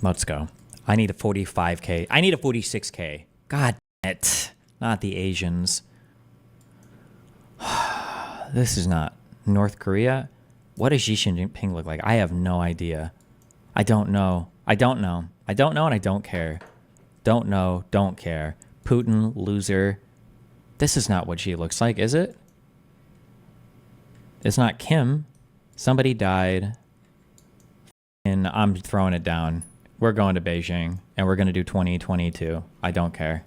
Let's go. I need a 45K. I need a 46K. God damn it. Not the Asians. This is not North Korea. What does Xi Jinping look like? I have no idea. I don't know. I don't know. I don't know and I don't care. Don't know. Don't care. Putin, loser. This is not what she looks like, is it? It's not Kim. Somebody died. And I'm throwing it down. We're going to Beijing. And we're going to do 2022. I don't care.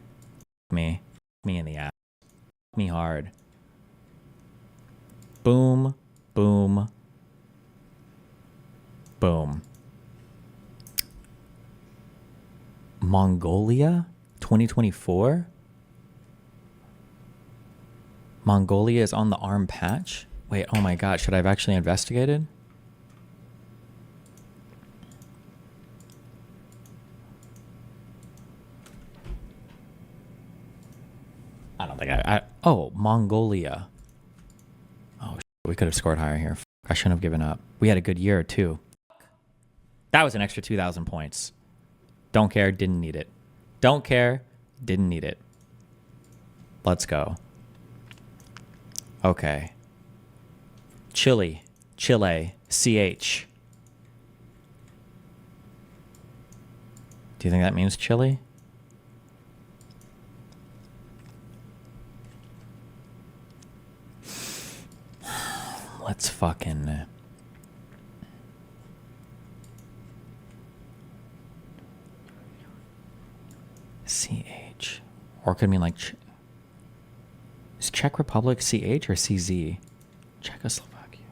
Me. Me in the ass. Me hard. Boom. Boom. Boom. Mongolia? 2024? Mongolia is on the arm patch? Wait, oh my god, should I have actually investigated? I don't think oh, Mongolia. Oh, we could have scored higher here. I shouldn't have given up. We had a good year, too. That was an extra 2,000 points. Don't care, didn't need it. Don't care, didn't need it. Let's go. Okay. Chile. Chile. CH. Do you think that means Chile? Let's fucking... CH. Or it could mean like... Is Czech Republic CH or CZ? Czechoslovakia.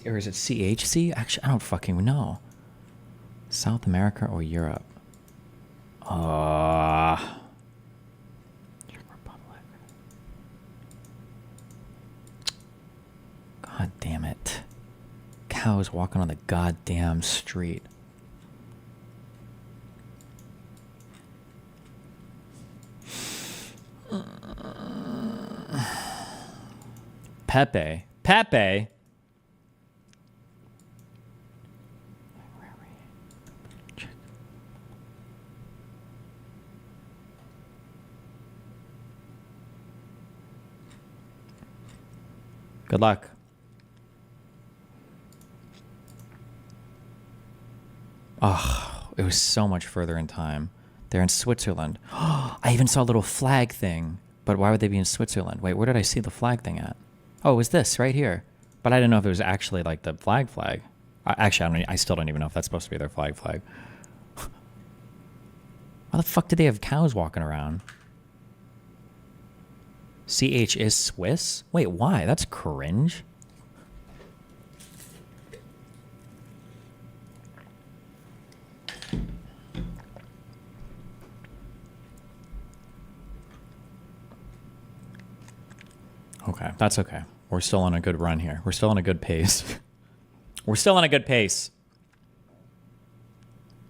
Or is it CHC? Actually, I don't fucking know. South America or Europe? Czech Republic. God damn it. Cows walking on the goddamn street. Pepe. Pepe? Good luck. Oh, it was so much further in time. They're in Switzerland. I even saw a little flag thing. But why would they be in Switzerland? Wait, where did I see the flag thing at? Oh, it was this right here. But I didn't know if it was actually like the flag. Actually, I still don't even know if that's supposed to be their flag. Why the fuck do they have cows walking around? CH is Swiss? Wait, why? That's cringe. Okay, that's okay. We're still on a good run here. We're still on a good pace. We're still on a good pace.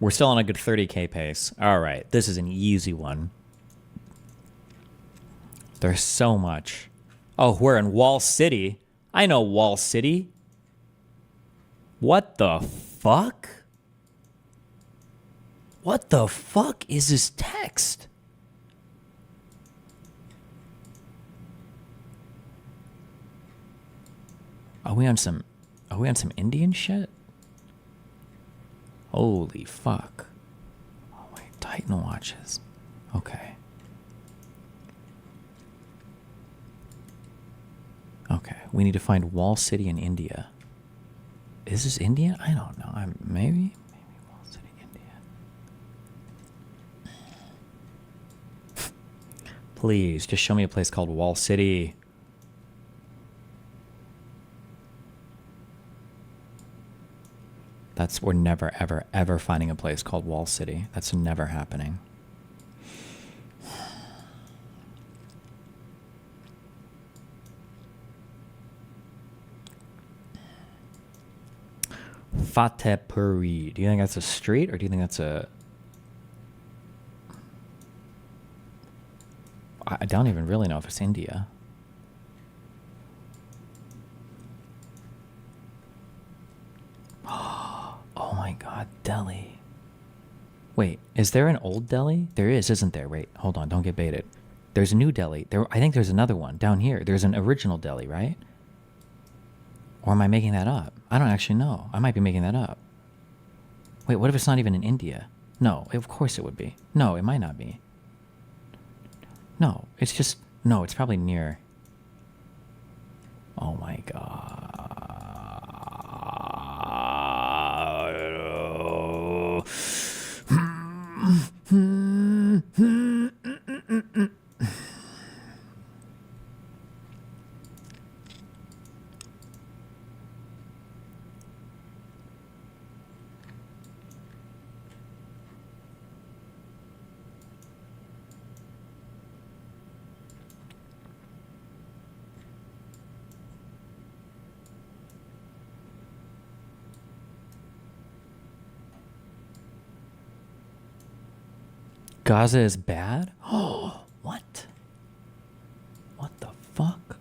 We're still on a good 30K pace. All right, this is an easy one. There's so much. Oh, we're in Wall City. I know Wall City. What the fuck? What the fuck is this text? Are we on some Indian shit? Holy fuck. Oh wait, Titan watches. Okay. Okay, we need to find Wall City in India. Is this India? I don't know. Maybe Wall City, India. Please, just show me a place called Wall City. We're never, ever, ever finding a place called Wall City. That's never happening. Fatehpuri. Do you think that's a street or do you think that's a... I don't even really know if it's India. Oh my god, Delhi. Wait, is there an old Delhi? There is, isn't there? Wait, hold on, don't get baited. There's a new Delhi. I think there's another one down here. There's an original Delhi, right? Or am I making that up? I don't actually know. I might be making that up. Wait, what if it's not even in India? No, of course it would be. No, it might not be. No, it's just... No, it's probably near... Oh my god. Gaza is bad? Oh, what? What the fuck?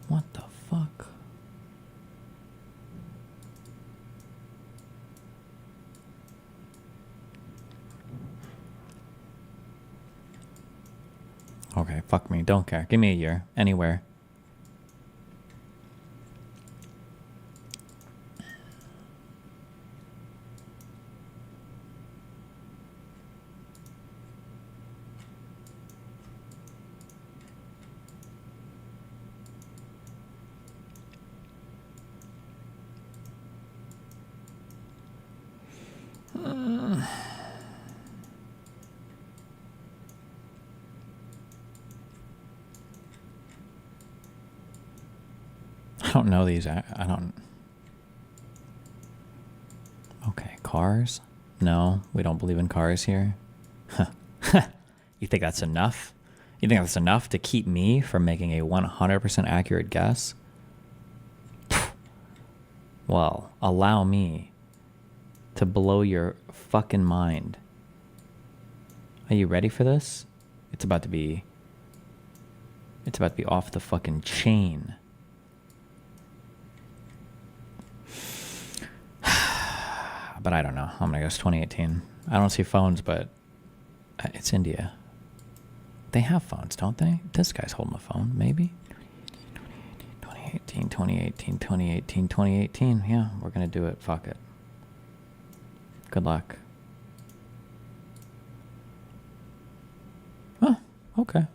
What the fuck? Okay, fuck me. Don't care. Give me a year. Anywhere. I don't know these. I don't... Okay, cars? No, we don't believe in cars here. You think that's enough? You think that's enough to keep me from making a 100% accurate guess? Well, allow me to blow your fucking mind. Are you ready for this? It's about to be off the fucking chain. But I don't know. I'm gonna guess 2018. I don't see phones, but it's India. They have phones, don't they? This guy's holding a phone, maybe. 2018, 2018, 2018, 2018. Yeah, we're gonna do it. Fuck it. Good luck. Oh, okay.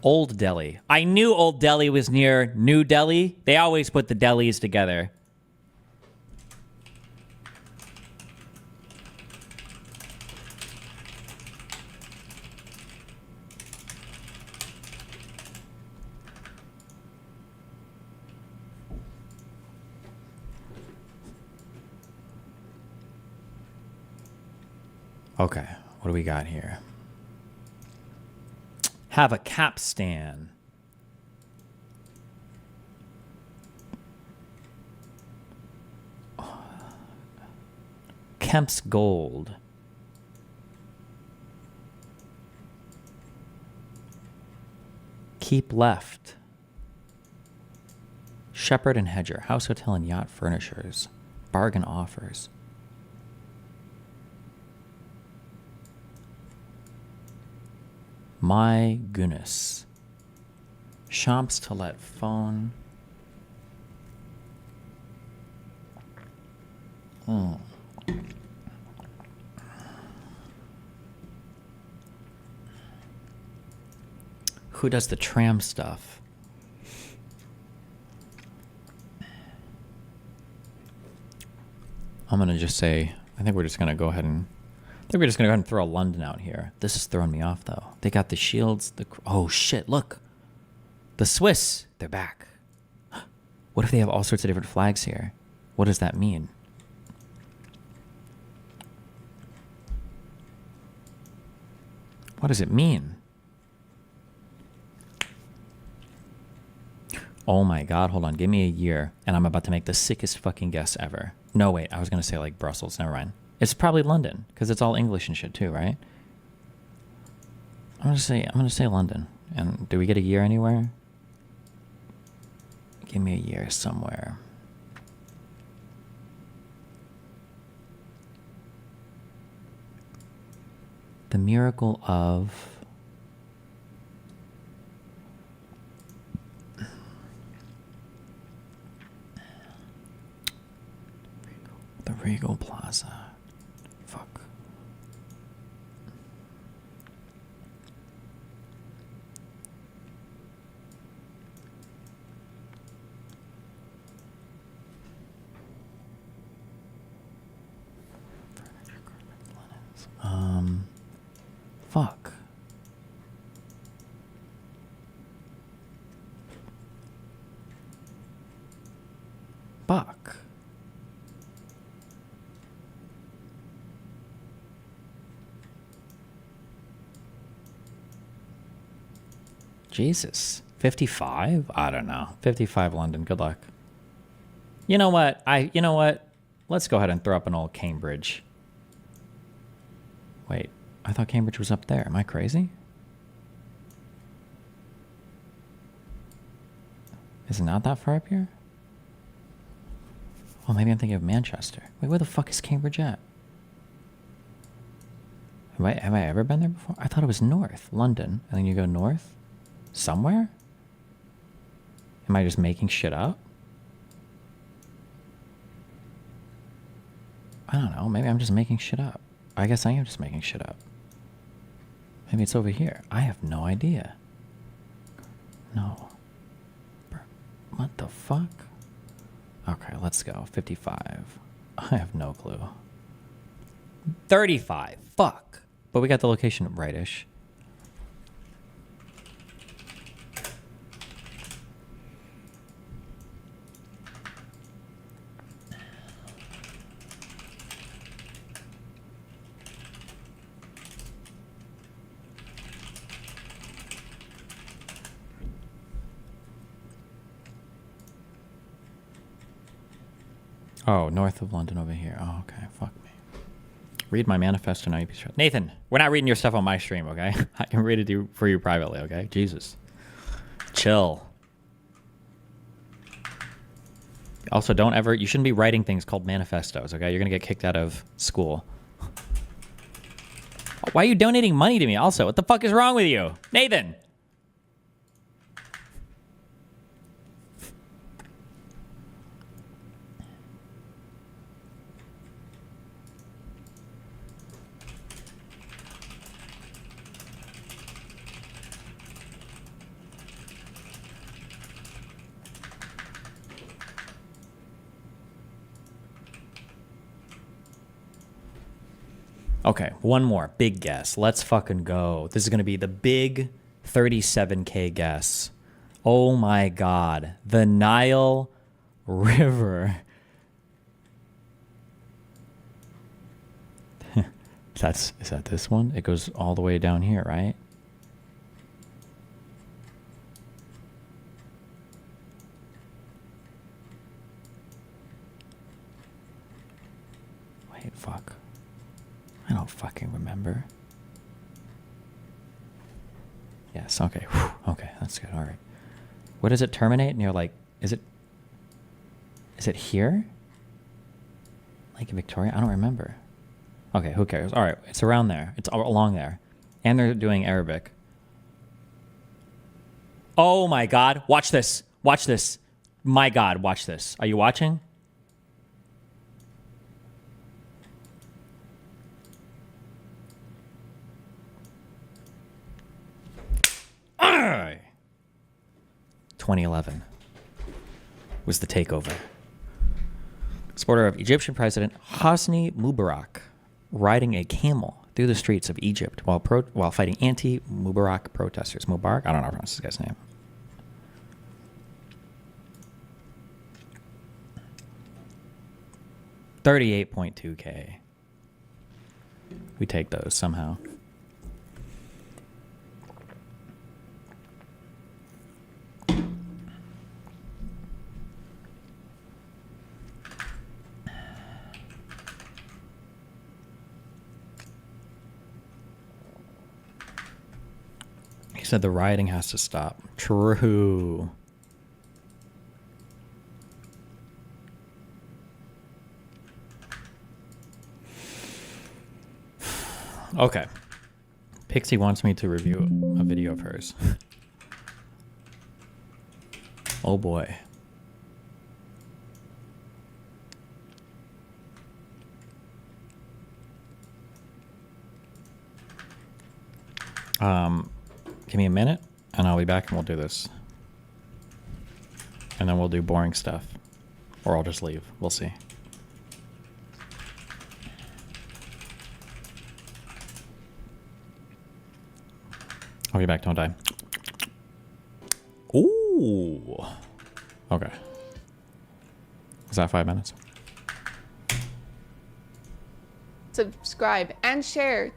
Old Delhi. I knew Old Delhi was near New Delhi. They always put the Delhis together. Okay, what do we got here? Have a capstan. Kemp's Gold. Keep Left. Shepherd and Hedger. House, Hotel, and Yacht Furnishers. Bargain Offers. My goodness. Shops to Let Phone. Who does the tram stuff? I'm going to just say, I think we're just going to go ahead and throw London out here. This is throwing me off, though. They got the shields. Oh, shit, look. The Swiss, they're back. What if they have all sorts of different flags here? What does that mean? What does it mean? Oh my god, hold on. Give me a year, and I'm about to make the sickest fucking guess ever. No, wait, I was going to say, like, Brussels. Never mind. It's probably London, because it's all English and shit too, right? I'm gonna say London. And do we get a year anywhere? Give me a year somewhere. The miracle of... the Regal Plaza. Fuck. Fuck. Fuck. Jesus. 55? I don't know. 55 London. Good luck. You know what? You know what? Let's go ahead and throw up an old Cambridge. Wait. I thought Cambridge was up there. Am I crazy? Is it not that far up here? Oh, maybe I'm thinking of Manchester. Wait, where the fuck is Cambridge at? Have I ever been there before? I thought it was north. London. And then you go north? Somewhere? Am I just making shit up? I don't know. Maybe I'm just making shit up. I guess I am just making shit up. Maybe it's over here. I have no idea. No. What the fuck? Okay, let's go. 55. I have no clue. 35. Fuck. But we got the location right-ish. Oh, north of London over here. Oh, okay. Fuck me. Read my manifesto now. You be sure. Nathan, we're not reading your stuff on my stream, okay? I can read it for you privately, okay? Jesus. Chill. Also, you shouldn't be writing things called manifestos, okay? You're going to get kicked out of school. Why are you donating money to me also? What the fuck is wrong with you? Nathan! Okay, one more. Big guess. Let's fucking go. This is going to be the big 37K guess. Oh my god. The Nile River. Is that this one? It goes all the way down here, right? Wait, fuck. I don't fucking remember. Yes, okay. Whew. Okay, that's good. All right. Where does it terminate? And you're like, is it here? Lake Victoria? I don't remember. Okay, who cares? All right, it's around there. It's along there. And they're doing Arabic. Oh my god. Watch this. Watch this. My god, watch this. Are you watching? Arrgh! 2011 was the takeover. Supporter of Egyptian President Hosni Mubarak riding a camel through the streets of Egypt while fighting anti-Mubarak protesters. Mubarak? I don't know how to pronounce this guy's name. $38.2K. We take those somehow. said the rioting has to stop. True. Okay. Pxie wants me to review a video of hers. Oh boy. Give me a minute and I'll be back and we'll do this. And then we'll do boring stuff. Or I'll just leave. We'll see. I'll be back. Don't die. Ooh. Okay. Was that 5 minutes? Subscribe and share.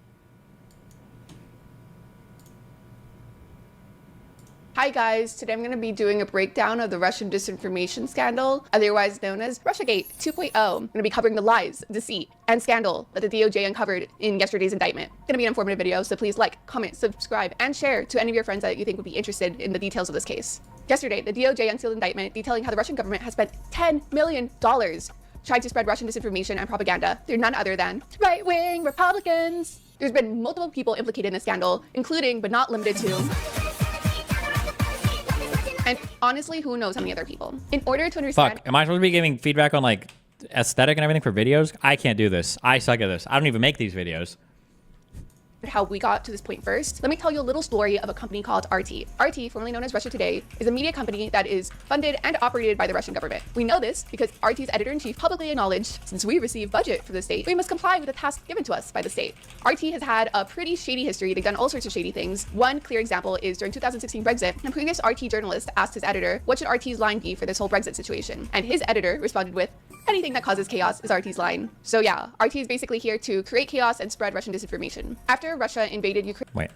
Hi guys, today I'm going to be doing a breakdown of the Russian disinformation scandal, otherwise known as Russiagate 2.0. I'm going to be covering the lies, deceit, and scandal that the DOJ uncovered in yesterday's indictment. It's going to be an informative video, so please like, comment, subscribe, and share to any of your friends that you think would be interested in the details of this case. Yesterday, the DOJ unsealed an indictment detailing how the Russian government has spent $10 million trying to spread Russian disinformation and propaganda through none other than right-wing Republicans. There's been multiple people implicated in the scandal, including, but not limited to, and honestly, who knows how many other people. In order to understand— Fuck, am I supposed to be giving feedback on like aesthetic and everything for videos? I can't do this. I suck at this. I don't even make these videos. How we got to this point first, let me tell you a little story of a company called RT. RT, formerly known as Russia Today, is a media company that is funded and operated by the Russian government. We know this because RT's editor-in-chief publicly acknowledged, since we receive budget from the state, we must comply with the task given to us by the state. RT has had a pretty shady history. They've done all sorts of shady things. One clear example is during 2016 Brexit, a previous RT journalist asked his editor, what should RT's line be for this whole Brexit situation? And his editor responded with, anything that causes chaos is RT's line. So yeah, RT is basically here to create chaos and spread Russian disinformation. After Russia invaded Ukraine— Wait.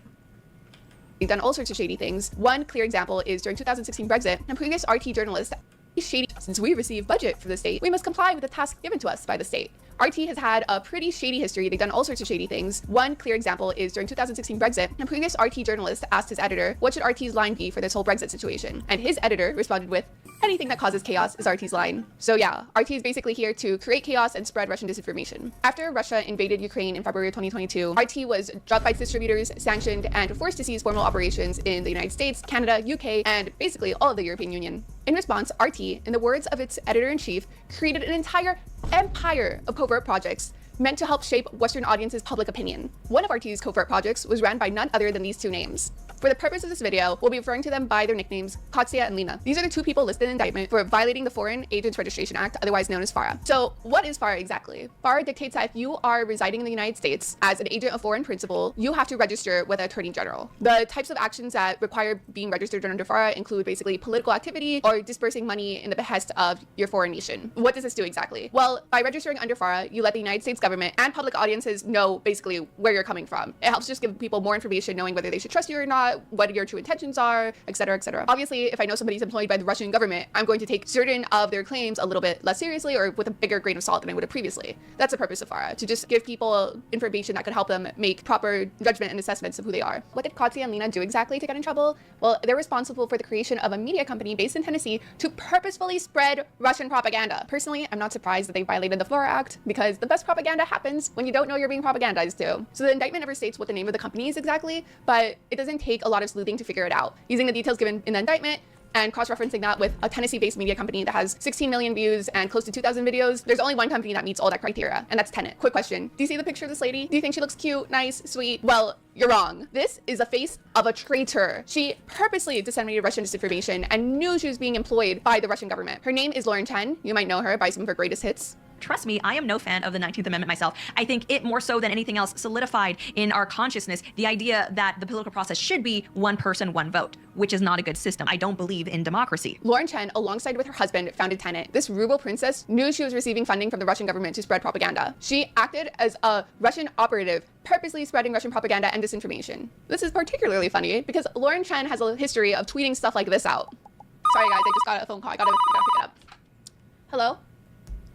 They've done all sorts of shady things. One clear example is during 2016 Brexit, a previous RT journalist shady. Since we receive budget from the state, we must comply with the task given to us by the state. RT has had a pretty shady history. They've done all sorts of shady things. One clear example is during 2016 Brexit, a previous RT journalist asked his editor, what should RT's line be for this whole Brexit situation? And his editor responded with, anything that causes chaos is RT's line. So yeah, RT is basically here to create chaos and spread Russian disinformation. After Russia invaded Ukraine in February of 2022, RT was dropped by distributors, sanctioned, and forced to cease formal operations in the United States, Canada, UK, and basically all of the European Union. In response, RT, in the words of its editor-in-chief, created an entire empire of covert projects meant to help shape Western audiences' public opinion. One of RT's covert projects was run by none other than these two names. For the purpose of this video, we'll be referring to them by their nicknames, Pxie and Lena. These are the two people listed in the indictment for violating the Foreign Agents Registration Act, otherwise known as FARA. So what is FARA exactly? FARA dictates that if you are residing in the United States as an agent of foreign principal, you have to register with the Attorney General. The types of actions that require being registered under FARA include basically political activity or dispersing money in the behest of your foreign nation. What does this do exactly? Well, by registering under FARA, you let the United States government and public audiences know basically where you're coming from. It helps just give people more information knowing whether they should trust you or not, what your true intentions are, etc., etc. Obviously, if I know somebody's employed by the Russian government, I'm going to take certain of their claims a little bit less seriously or with a bigger grain of salt than I would have previously. That's the purpose of FARA, to just give people information that could help them make proper judgment and assessments of who they are. What did Pxie and Lena do exactly to get in trouble? Well, they're responsible for the creation of a media company based in Tennessee to purposefully spread Russian propaganda. Personally, I'm not surprised that they violated the FARA Act because the best propaganda happens when you don't know you're being propagandized to. So the indictment never states what the name of the company is exactly, but it doesn't take a lot of sleuthing to figure it out. Using the details given in the indictment and cross-referencing that with a Tennessee-based media company that has 16 million views and close to 2,000 videos, there's only one company that meets all that criteria, and that's Tenet. Quick question. Do you see the picture of this lady? Do you think she looks cute, nice, sweet? Well, you're wrong. This is the face of a traitor. She purposely disseminated Russian disinformation and knew she was being employed by the Russian government. Her name is Lauren Chen. You might know her by some of her greatest hits. Trust me, I am no fan of the 19th Amendment myself. I think it more so than anything else solidified in our consciousness the idea that the political process should be one person, one vote, which is not a good system. I don't believe in democracy. Lauren Chen, alongside with her husband, founded Tenet. This ruble princess knew she was receiving funding from the Russian government to spread propaganda. She acted as a Russian operative, purposely spreading Russian propaganda and disinformation. This is particularly funny because Lauren Chen has a history of tweeting stuff like this out. Sorry guys, I just got a phone call. I gotta pick it up. Hello?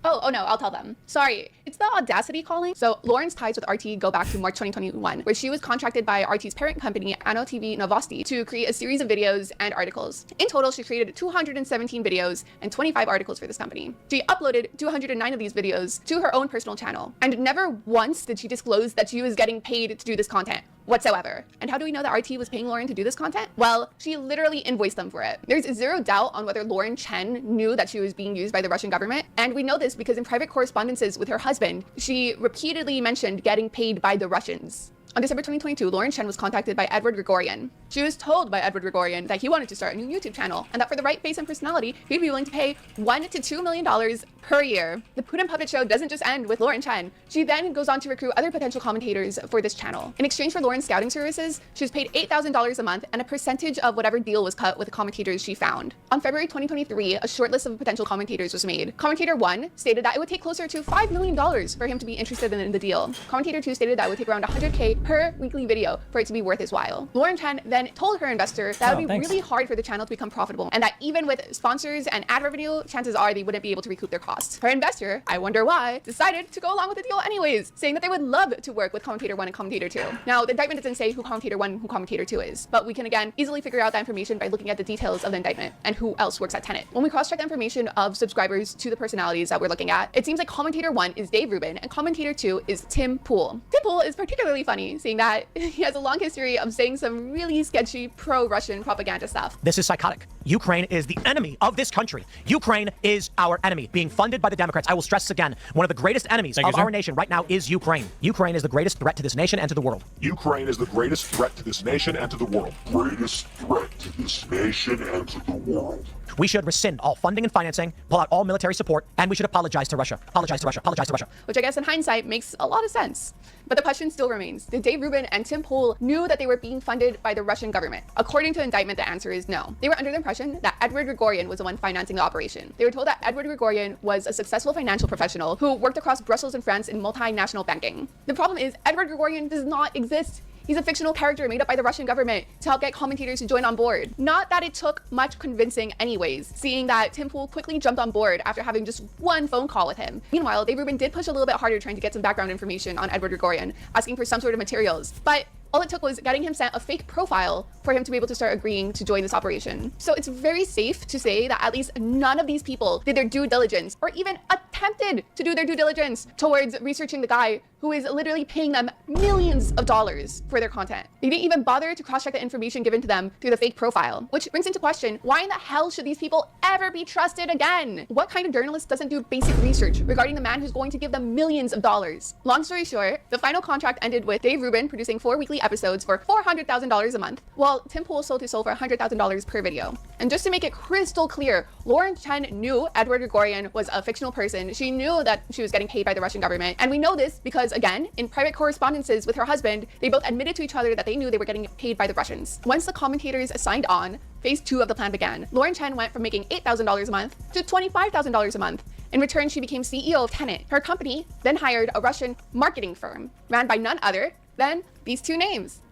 Oh no, I'll tell them. Sorry, it's the Audacity calling. So Lauren's ties with RT go back to March 2021, where she was contracted by RT's parent company, Ano TV Novosti, to create a series of videos and articles. In total, she created 217 videos and 25 articles for this company. She uploaded 209 of these videos to her own personal channel, and never once did she disclose that she was getting paid to do this content whatsoever. And how do we know that RT was paying Lauren to do this content? Well, she literally invoiced them for it. There's zero doubt on whether Lauren Chen knew that she was being used by the Russian government. And we know this because in private correspondences with her husband, she repeatedly mentioned getting paid by the Russians. On December 2022, Lauren Chen was contacted by Edward Grigorian. She was told by Edward Grigorian that he wanted to start a new YouTube channel and that for the right face and personality, he'd be willing to pay $1 to $2 million per year. The Putin puppet show doesn't just end with Lauren Chen. She then goes on to recruit other potential commentators for this channel. In exchange for Lauren's scouting services, she was paid $8,000 a month and a percentage of whatever deal was cut with the commentators she found. On February 2023, a short list of potential commentators was made. Commentator 1 stated that it would take closer to $5 million for him to be interested in the deal. Commentator 2 stated that it would take around $100K per weekly video for it to be worth his while. Lauren Chen then told her investor that it would be really hard for the channel to become profitable and that even with sponsors and ad revenue, chances are they wouldn't be able to recoup their costs. Her investor, I wonder why, decided to go along with the deal anyways, saying that they would love to work with commentator 1 and commentator 2. Now, the indictment doesn't say who commentator 1 and who commentator 2 is, but we can again easily figure out that information by looking at the details of the indictment and who else works at Tenet. When we cross-check the information of subscribers to the personalities that we're looking at, it seems like commentator 1 is Dave Rubin and commentator 2 is Tim Pool. Tim Pool is particularly funny, seeing that he has a long history of saying some really sketchy pro-Russian propaganda stuff. This is psychotic. Ukraine is the enemy of this country. Ukraine is our enemy, being funded by the Democrats. I will stress this again. One of the greatest enemies of our nation right now is Ukraine. Ukraine is the greatest threat to this nation and to the world. Ukraine is the greatest threat to this nation and to the world. Greatest threat to this nation and to the world. We should rescind all funding and financing, pull out all military support, and we should apologize to Russia. Apologize to Russia. Apologize to Russia. Which I guess in hindsight makes a lot of sense. But the question still remains. Did Dave Rubin and Tim Pool knew that they were being funded by the Russian government? According to the indictment, the answer is no. They were under the impression that Edward Grigorian was the one financing the operation. They were told that Edward Grigorian was a successful financial professional who worked across Brussels and France in multinational banking. The problem is Edward Grigorian does not exist. He's a fictional character made up by the Russian government to help get commentators to join on board. Not that it took much convincing anyways, seeing that Tim Pool quickly jumped on board after having just one phone call with him. Meanwhile, Dave Rubin did push a little bit harder trying to get some background information on Edward Grigorian, asking for some sort of materials. But all it took was getting him sent a fake profile for him to be able to start agreeing to join this operation. So it's very safe to say that at least none of these people did their due diligence or even attempted to do their due diligence towards researching the guy who is literally paying them millions of dollars for their content. They didn't even bother to cross-check the information given to them through the fake profile, which brings into question, why in the hell should these people ever be trusted again? What kind of journalist doesn't do basic research regarding the man who's going to give them millions of dollars? Long story short, the final contract ended with Dave Rubin producing 4 weekly episodes for $400,000 a month, while Tim Pool sold his soul for $100,000 per video. And just to make it crystal clear, Lauren Chen knew Edward Grigorian was a fictional person. She knew that she was getting paid by the Russian government. And we know this because, again, in private correspondences with her husband, they both admitted to each other that they knew they were getting paid by the Russians. Once the commentators signed on, phase 2 of the plan began. Lauren Chen went from making $8,000 a month to $25,000 a month. In return, she became CEO of Tenet. Her company then hired a Russian marketing firm, ran by none other than these two names.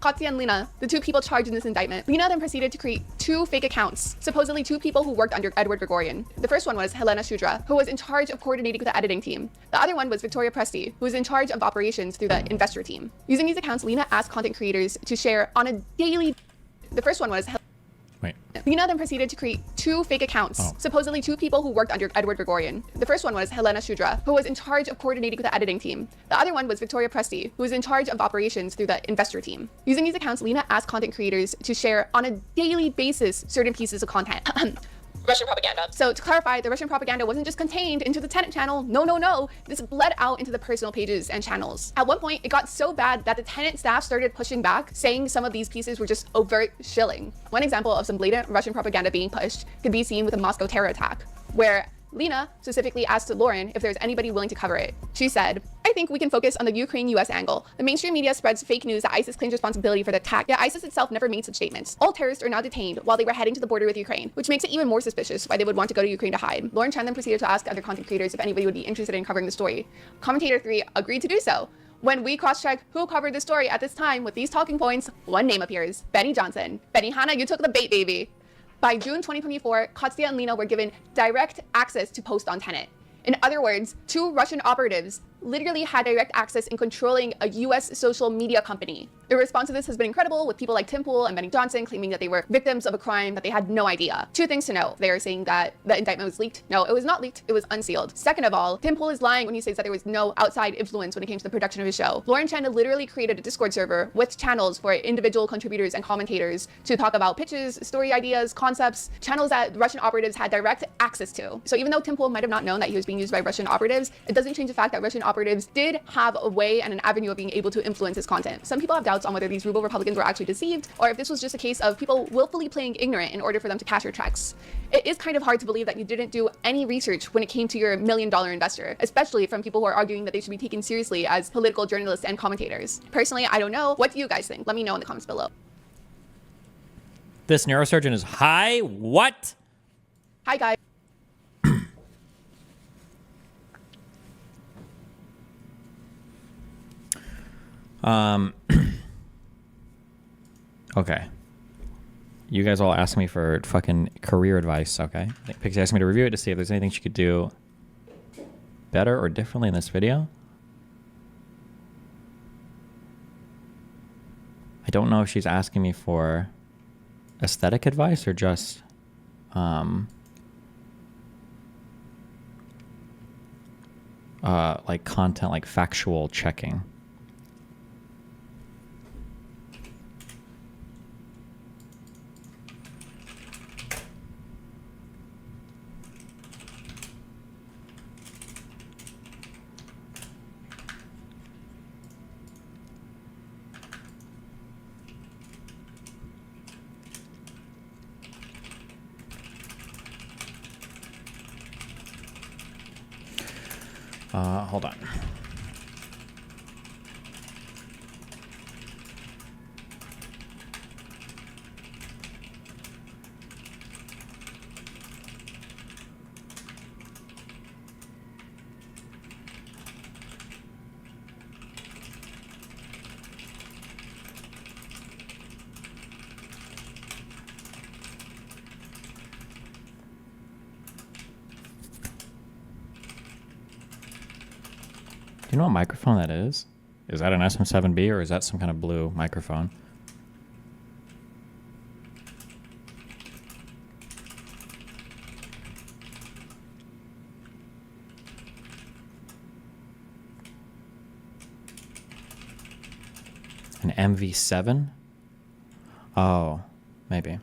Pxie and Lena, the two people charged in this indictment. Lena then proceeded to create 2 fake accounts, supposedly 2 people who worked under Edward Grigorian. The first one was Helena Shudra, who was in charge of coordinating with the editing team. The other one was Victoria Pxie, who was in charge of operations through the investor team. Using these accounts, Lena asked content creators to share on a daily... The first one was... Wait. Lena then proceeded to create 2 fake accounts, supposedly 2 people who worked under Edward Grigorian. The first one was Helena Shudra, who was in charge of coordinating with the editing team. The other one was Victoria Pxie, who was in charge of operations through the investor team. Using these accounts, Lena asked content creators to share on a daily basis certain pieces of content. Russian propaganda. So to clarify, the Russian propaganda wasn't just contained into the Tenet channel. No. This bled out into the personal pages and channels. At one point, it got so bad that the Tenet staff started pushing back, saying some of these pieces were just overt shilling. One example of some blatant Russian propaganda being pushed could be seen with the Moscow terror attack, where Lena specifically asked Lauren if there's anybody willing to cover it. She said, I think we can focus on the Ukraine-US angle. The mainstream media spreads fake news that ISIS claims responsibility for the attack, yet ISIS itself never made such statements. All terrorists are now detained while they were heading to the border with Ukraine, which makes it even more suspicious why they would want to go to Ukraine to hide. Lauren Chen then proceeded to ask other content creators if anybody would be interested in covering the story. Commentator 3 agreed to do so. When we cross-check who covered the story at this time with these talking points, one name appears, Benny Johnson. Benny Hanna, you took the bait, baby. By June 2024, Pxie and Lena were given direct access to post on Tenet. In other words, 2 Russian operatives literally had direct access in controlling a US social media company. The response to this has been incredible, with people like Tim Pool and Benny Johnson claiming that they were victims of a crime that they had no idea. 2 things to know. They are saying that the indictment was leaked. No, it was not leaked. It was unsealed. Second of all, Tim Pool is lying when he says that there was no outside influence when it came to the production of his show. Lauren Chen literally created a Discord server with channels for individual contributors and commentators to talk about pitches, story ideas, concepts, channels that Russian operatives had direct access to. So even though Tim Pool might have not known that he was being used by Russian operatives, it doesn't change the fact that Russian operatives did have a way and an avenue of being able to influence his content. Some people have doubts on whether these ruble Republicans were actually deceived, or if this was just a case of people willfully playing ignorant in order for them to cash your checks. It is kind of hard to believe that you didn't do any research when it came to your $1 million investor, especially from people who are arguing that they should be taken seriously as political journalists and commentators. Personally, I don't know. What do you guys think? Let me know in the comments below. This neurosurgeon is high. What? Hi, guys. Okay. You guys all asked me for fucking career advice, okay? Pxie asked me to review it to see if there's anything she could do better or differently in this video. I don't know if she's asking me for aesthetic advice or just like content, like factual checking. Hold on. You know what microphone that is? Is that an SM7B or is that some kind of blue microphone? An MV7? Oh, maybe.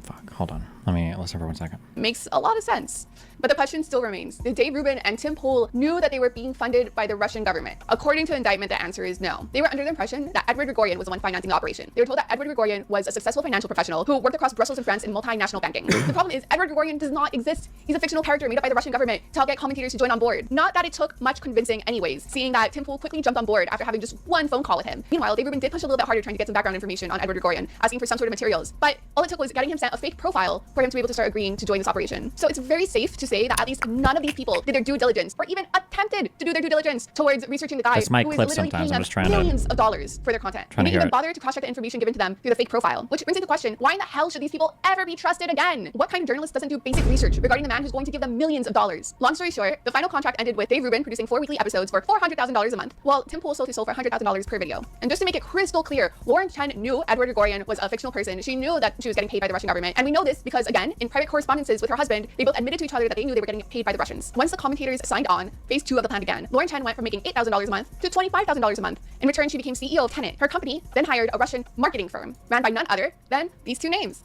Fuck, hold on. Let me listen for 1 second. Makes a lot of sense. But the question still remains. Did Dave Rubin and Tim Pool knew that they were being funded by the Russian government? According to the indictment, the answer is no. They were under the impression that Edward Grigorian was the one financing the operation. They were told that Edward Grigorian was a successful financial professional who worked across Brussels and France in multinational banking. The problem is Edward Grigorian does not exist. He's a fictional character made up by the Russian government to help get commentators to join on board. Not that it took much convincing anyways, seeing that Tim Pool quickly jumped on board after having just one phone call with him. Meanwhile, Dave Rubin did push a little bit harder trying to get some background information on Edward Grigorian, asking for some sort of materials. But all it took was getting him sent a fake profile for him to be able to start agreeing to join this operation. So it's very safe to say that at least none of these people did their due diligence or even attempted to do their due diligence towards researching the guy That's my who is clip literally sometimes. paying I'm them just trying to- millions of dollars for their content. They didn't even bother to cross-check the information given to them through the fake profile, which brings into question, why in the hell should these people ever be trusted again? What kind of journalist doesn't do basic research regarding the man who's going to give them millions of dollars? Long story short, the final contract ended with Dave Rubin producing 4 weekly episodes for $400,000 a month, while Tim Pool sold his soul for $100,000 per video. And just to make it crystal clear, Lauren Chen knew Edward Grigorian was a fictional person. She knew that she was getting paid by the Russian government. And we know this because, again, in private correspondences with her husband, they both admitted to each other that they knew they were getting paid by the Russians. Once the commentators signed on, phase 2 of the plan began. Lauren Chen went from making $8,000 a month to $25,000 a month. In return, she became CEO of Tenet. Her company then hired a Russian marketing firm, ran by none other than these 2 names.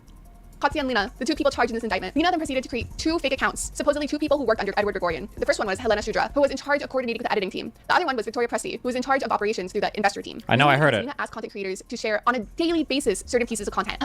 Pxie and Lena, the 2 people charged in this indictment. Lena then proceeded to create 2 fake accounts, supposedly 2 people who worked under Edward Grigorian. The first one was Helena Shudra, who was in charge of coordinating with the editing team. The other one was Victoria Pxie, who was in charge of operations through the investor team. I know, I heard it. Lena asked content creators to share on a daily basis certain pieces of content.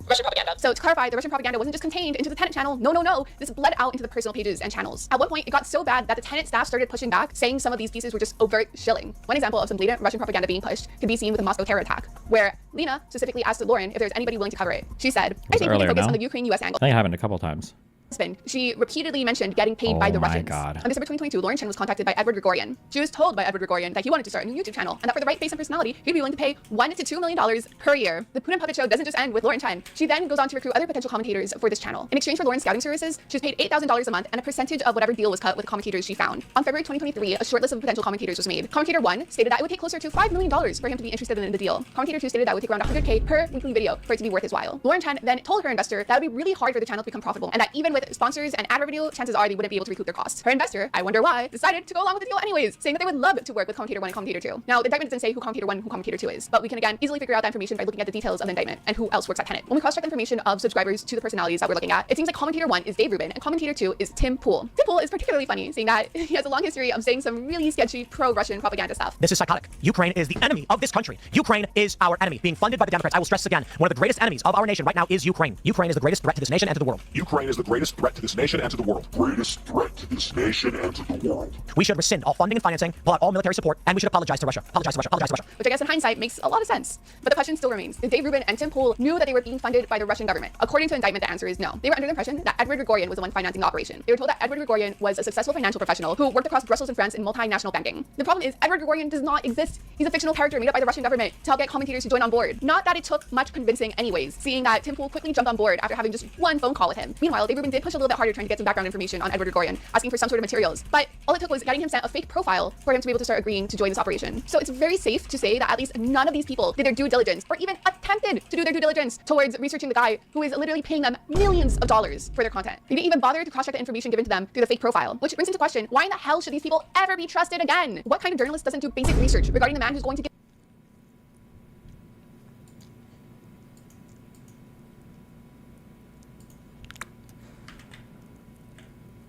Russian propaganda. So to clarify, the Russian propaganda wasn't just contained into the Tenet channel. No. This bled out into the personal pages and channels. At one point, it got so bad that the Tenet staff started pushing back, saying some of these pieces were just overt shilling. One example of some blatant Russian propaganda being pushed could be seen with the Moscow terror attack, where Lena specifically asked Lauren if there's anybody willing to cover it. She said, I think we can focus on the Ukraine-US angle. I think it happened a couple times. husband, she repeatedly mentioned getting paid by the Russians. God. On December 2022, Lauren Chen was contacted by Edward Gregorian. She was told by Edward Gregorian that he wanted to start a new YouTube channel and that for the right face and personality, he'd be willing to pay $1 to $2 million per year. The Putin puppet show doesn't just end with Lauren Chen. She then goes on to recruit other potential commentators for this channel. In exchange for Lauren's scouting services, she was paid $8,000 a month and a percentage of whatever deal was cut with the commentators she found. On February 2023, a short list of potential commentators was made. Commentator 1 stated that it would take closer to $5 million for him to be interested in the deal. Commentator 2 stated that it would take around $100K per weekly video for it to be worth his while. Lauren Chen then told her investor that it would be really hard for the channel to become profitable and that even with sponsors and ad revenue, chances are they wouldn't be able to recoup their costs. Her investor, I wonder why, decided to go along with the deal anyways, saying that they would love to work with Commentator 1 and Commentator 2. Now, the indictment doesn't say who Commentator 1 and who Commentator 2 is, but we can again easily figure out that information by looking at the details of the indictment and who else works at Tenet. When we cross-check the information of subscribers to the personalities that we're looking at, it seems like Commentator 1 is Dave Rubin and Commentator 2 is Tim Pool. Tim Pool is particularly funny, saying that he has a long history of saying some really sketchy pro-Russian propaganda stuff. This is psychotic. Ukraine is the enemy of this country. Ukraine is our enemy, being funded by the Democrats. I will stress this again. One of the greatest enemies of our nation right now is Ukraine. Ukraine is the greatest threat to this nation and to the world. Ukraine is the greatest threat to this nation and to the world. Greatest threat to this nation and to the world. We should rescind all funding and financing, pull out all military support, and we should apologize to Russia. Apologize to Russia. Apologize to Russia. Which I guess in hindsight makes a lot of sense. But the question still remains, did Dave Rubin and Tim Pool knew that they were being funded by the Russian government? According to the indictment, the answer is no. They were under the impression that Edward Gregorian was the one financing the operation. They were told that Edward Gregorian was a successful financial professional who worked across Brussels and France in multinational banking. The problem is Edward Gregorian does not exist. He's a fictional character made up by the Russian government to help get commentators to join on board. Not that it took much convincing anyways, seeing that Tim Pool quickly jumped on board after having just one phone call with him. Meanwhile, Dave Rubin did push a little bit harder trying to get some background information on Edward Gregorian, asking for some sort of materials. But all it took was getting him sent a fake profile for him to be able to start agreeing to join this operation. So it's very safe to say that at least none of these people did their due diligence or even attempted to do their due diligence towards researching the guy who is literally paying them millions of dollars for their content. They didn't even bother to cross-check the information given to them through the fake profile, which brings into question, why in the hell should these people ever be trusted again? What kind of journalist doesn't do basic research regarding the man who's going to give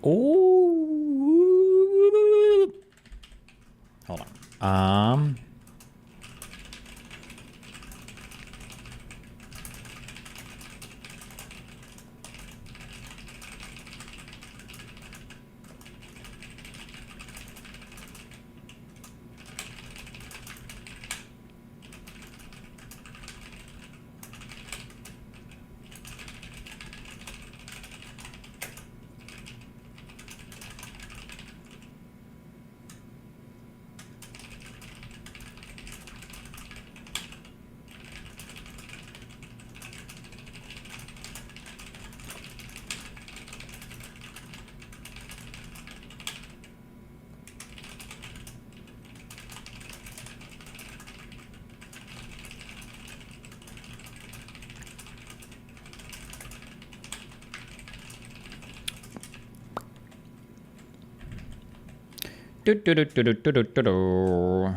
Oh. Hold on. Do, do, do, do, do, do, do, do.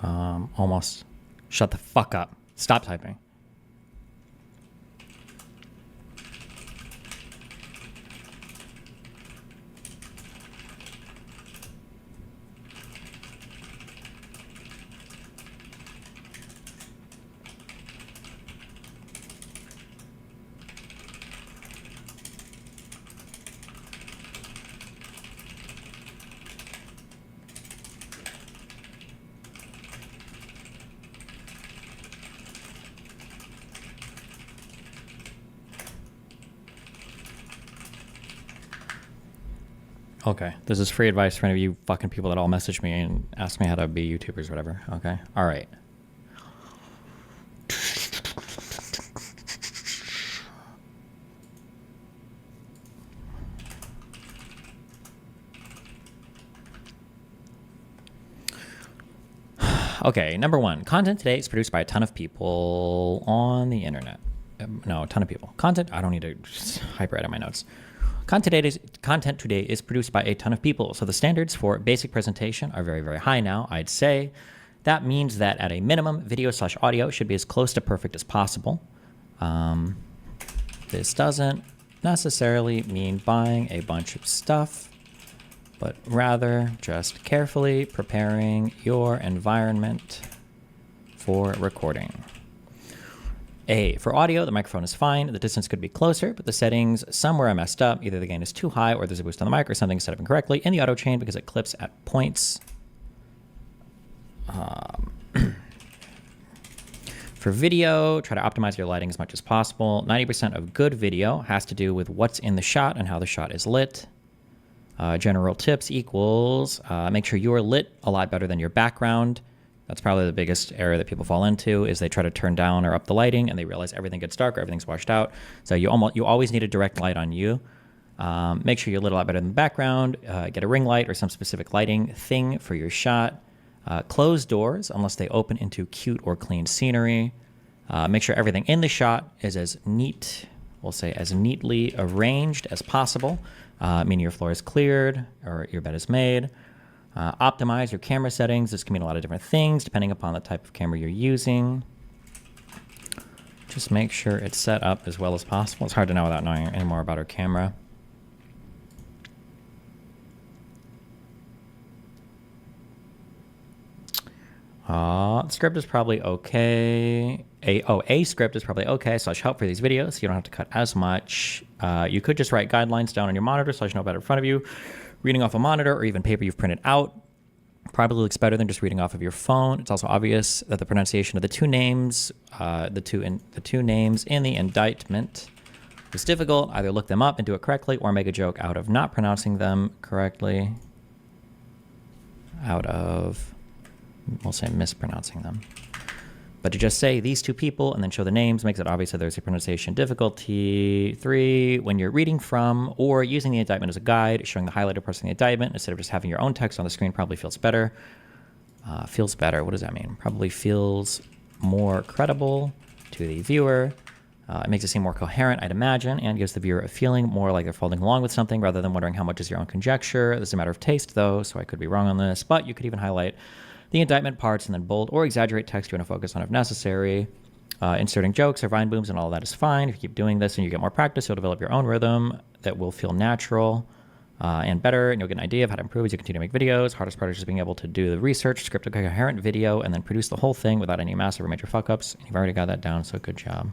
Almost. Shut the fuck up. Stop typing. Okay, this is free advice for any of you fucking people that all message me and ask me how to be YouTubers or whatever. Okay, all right. Okay, number one, content today is produced by a ton of people on the internet. No, a ton of people. Content, I don't need to hyperwrite on my notes. Content today is produced by a ton of people, so the standards for basic presentation are very, very high now, I'd say. That means that at a minimum, video/audio should be as close to perfect as possible. This doesn't necessarily mean buying a bunch of stuff, but rather just carefully preparing your environment for recording. For audio, the microphone is fine. The distance could be closer, but the settings somewhere I messed up. Either the gain is too high or there's a boost on the mic or something set up incorrectly in the auto chain because it clips at points. For video, try to optimize your lighting as much as possible. 90% of good video has to do with what's in the shot and how the shot is lit. General tips equals make sure you're lit a lot better than your background. That's probably the biggest error that people fall into is they try to turn down or up the lighting and they realize everything gets darker, everything's washed out. So you always need a direct light on you. Make sure you're lit a lot better than the background. Get a ring light or some specific lighting thing for your shot. Close doors unless they open into cute or clean scenery. Make sure everything in the shot is as neat, we'll say as neatly arranged as possible, meaning your floor is cleared or your bed is made. Optimize your camera settings. This can mean a lot of different things depending upon the type of camera you're using. Just make sure it's set up as well as possible. It's hard to know without knowing any more about our camera. Script is probably okay. A script is probably okay / help for these videos, so you don't have to cut as much. You could just write guidelines down on your monitor so you know better in front of you. Reading off a monitor or even paper you've printed out probably looks better than just reading off of your phone. It's also obvious that the pronunciation of the two names, the two names in the indictment is difficult. Either look them up and do it correctly or make a joke out of not pronouncing them correctly. Out of, we'll say mispronouncing them. But to just say these two people and then show the names makes it obvious that there's a pronunciation difficulty. 3, when you're reading from or using the indictment as a guide, showing the highlighted parts of the indictment instead of just having your own text on the screen probably feels better. Feels better, what does that mean? Probably feels more credible to the viewer. It makes it seem more coherent, I'd imagine, and gives the viewer a feeling more like they're following along with something rather than wondering how much is your own conjecture. This is a matter of taste, though, so I could be wrong on this, but you could even highlight the indictment parts and then bold or exaggerate text you want to focus on if necessary. Inserting jokes or vine booms and all of that is fine. If you keep doing this and you get more practice, you'll develop your own rhythm that will feel natural and better, and you'll get an idea of how to improve as you continue to make videos. Hardest part is just being able to do the research, script a coherent video, and then produce the whole thing without any massive or major fuck-ups. You've already got that down, so good job.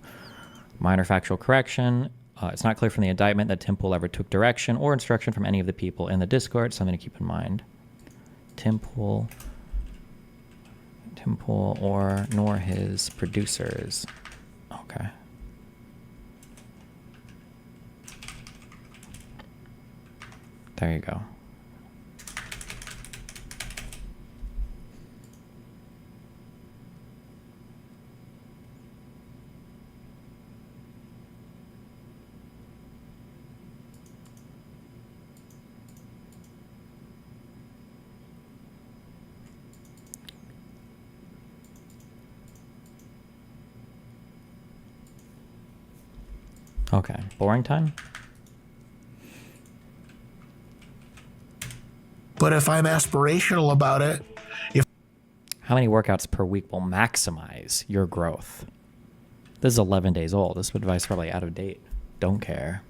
Minor factual correction. It's not clear from the indictment that Tim Pool ever took direction or instruction from any of the people in the Discord. Something to keep in mind. Tim Pool or nor his producers. Okay. There you go. Okay, boring time? But if I'm aspirational about it, How many workouts per week will maximize your growth? This is 11 days old. This advice is probably out of date. Don't care.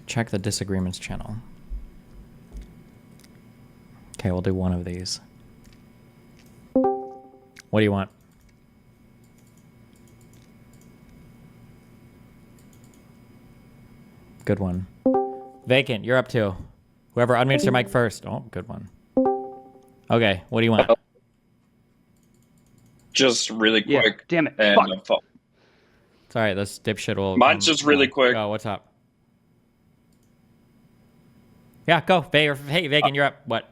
Check the disagreements channel. Okay, we'll do one of these. What do you want? Good one. Vacant, you're up too. Whoever unmutes your mic first. Oh, good one. Okay, what do you want? Just really quick. Yeah, damn it. And Fuck. Sorry, this dipshit will... Mine's just really quick. Oh, what's up? Yeah, go. Hey, Vacant, you're up. What?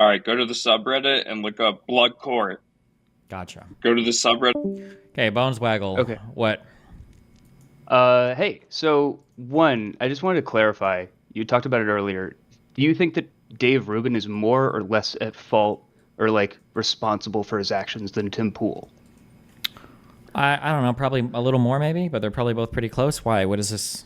All right, go to the subreddit and look up Blood Court. Gotcha. Go to the subreddit. Okay, Bones Waggle. Okay. What? Hey, so one, I just wanted to clarify. You talked about it earlier. Do you think that Dave Rubin is more or less at fault or like responsible for his actions than Tim Pool? I don't know, probably a little more maybe, but they're probably both pretty close. Why? What is this?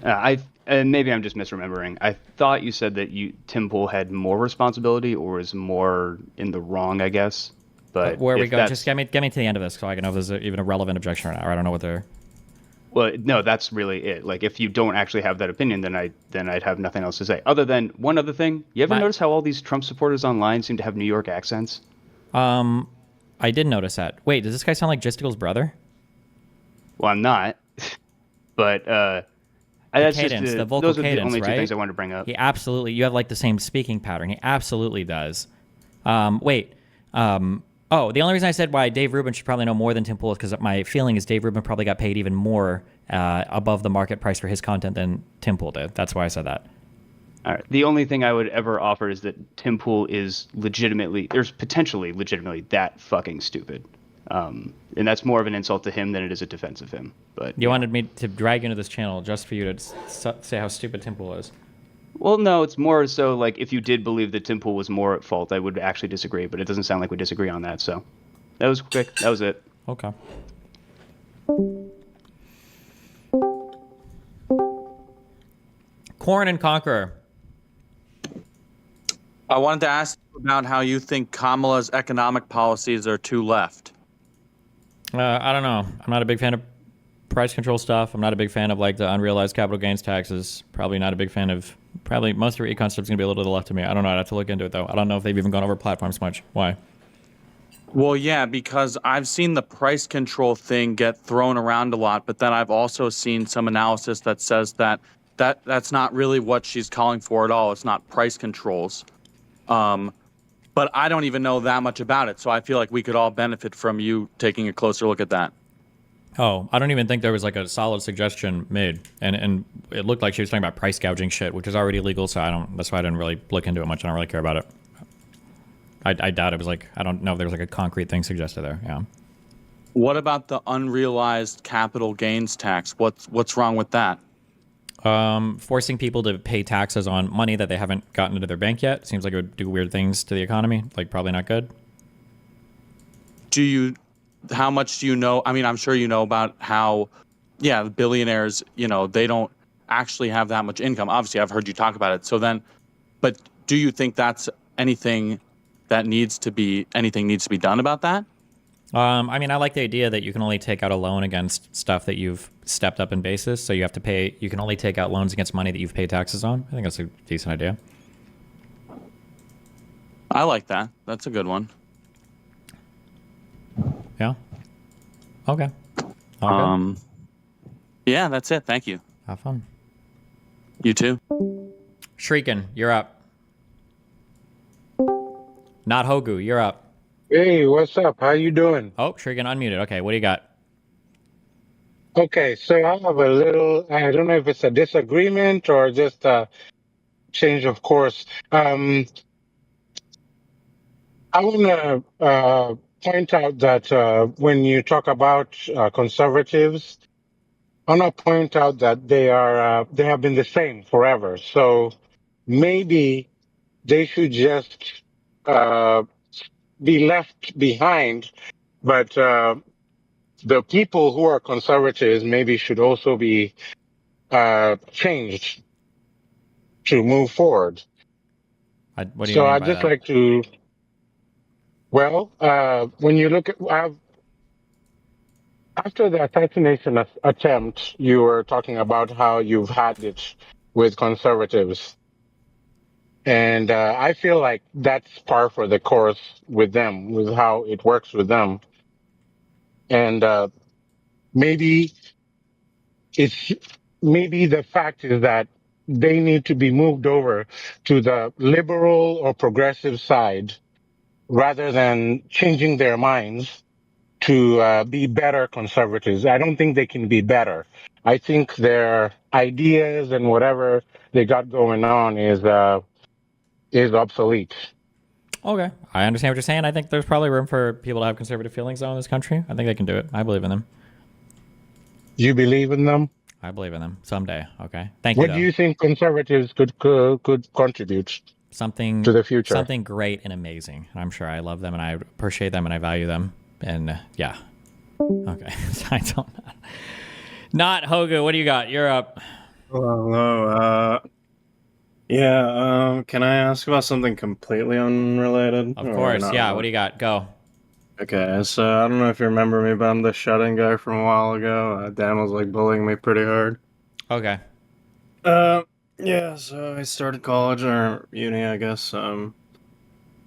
And maybe I'm just misremembering. I thought you said that Tim Pool had more responsibility or was more in the wrong, I guess. But where we go, just get me to the end of this so I can know if there's even a relevant objection or not. Or I don't know what they're... Well, no, that's really it. Like, if you don't actually have that opinion, then I'd have nothing else to say. Other than one other thing, you ever notice how all these Trump supporters online seem to have New York accents? I did notice that. Wait, does this guy sound like Gisticle's brother? Well, I'm not. But that's cadence, just the vocal those are cadence, the only two right? things I wanted to bring up. He absolutely... You have like the same speaking pattern. He absolutely does. Wait. Oh, the only reason I said why Dave Rubin should probably know more than Tim Pool is because my feeling is Dave Rubin probably got paid even more above the market price for his content than Tim Pool did. That's why I said that. All right. The only thing I would ever offer is that Tim Pool is potentially legitimately that fucking stupid. And that's more of an insult to him than it is a defense of him. But You wanted me to drag you into this channel just for you to say how stupid Tim Pool is. Well, no, it's more so like if you did believe that Tim Pool was more at fault, I would actually disagree. But it doesn't sound like we disagree on that. So that was quick. That was it. Okay. Corn and Conqueror. I wanted to ask you about how you think Kamala's economic policies are too left. I don't know. I'm not a big fan of price control stuff. I'm not a big fan of like the unrealized capital gains taxes. Probably not a big fan of... Probably most of your econ stuff is going to be a little to the left of me. I don't know. I'd have to look into it, though. I don't know if they've even gone over platforms much. Why? Well, yeah, because I've seen the price control thing get thrown around a lot, but then I've also seen some analysis that says that's not really what she's calling for at all. It's not price controls. But I don't even know that much about it, so I feel like we could all benefit from you taking a closer look at that. Oh, I don't even think there was like a solid suggestion made, and it looked like she was talking about price gouging shit, which is already illegal. So that's why I didn't really look into it much. I don't really care about it. I doubt it was like, I don't know if there was like a concrete thing suggested there. Yeah. What about the unrealized capital gains tax? What's wrong with that? Forcing people to pay taxes on money that they haven't gotten into their bank yet seems like it would do weird things to the economy. Like probably not good. How much do you know? I mean, I'm sure you know about how, yeah, the billionaires, they don't actually have that much income. Obviously, I've heard you talk about it. So then, but do you think that's anything needs to be done about that? I mean, I like the idea that you can only take out a loan against stuff that you've stepped up in basis. So you can only take out loans against money that you've paid taxes on. I think that's a decent idea. I like that. That's a good one. Yeah. Okay. All good. Yeah, that's it. Thank you. Have fun. You too. Shriekin', you're up. Not Hogu, you're up. Hey, what's up? How you doing? Oh, Shriekin' unmuted. Okay, what do you got? Okay, so I have a little, I don't know if it's a disagreement or just a change of course. I want to point out that when you talk about conservatives, I want to point out that they have been the same forever. So maybe they should just uh, be left behind, but the people who are conservatives maybe should also be changed to move forward. What do you So mean I'd by just that? like to, well, when you look at, after the assassination attempt, you were talking about how you've had it with conservatives. And I feel like that's par for the course with them, with how it works with them. And maybe it's maybe the fact is that they need to be moved over to the liberal or progressive side rather than changing their minds to be better conservatives. I don't think they can be better. I think their ideas and whatever they got going on is obsolete. Okay, I understand what you're saying. I think there's probably room for people to have conservative feelings though in this country. I think they can do it. I believe in them. You believe in them? I believe in them someday. Okay, thank you What do though. you think conservatives could contribute Something to the future? something great and amazing. I'm sure I love them and I appreciate them and I value them. And yeah. Okay. I don't. Not Hogu. What do you got? You're up. Hello. Yeah. Can I ask about something completely unrelated? Of Or course. not Yeah. really? What do you got? Go. Okay. So I don't know if you remember me, but I'm the shut-in guy from a while ago. Dan was like bullying me pretty hard. Okay. Yeah. So I started college or uni, I guess.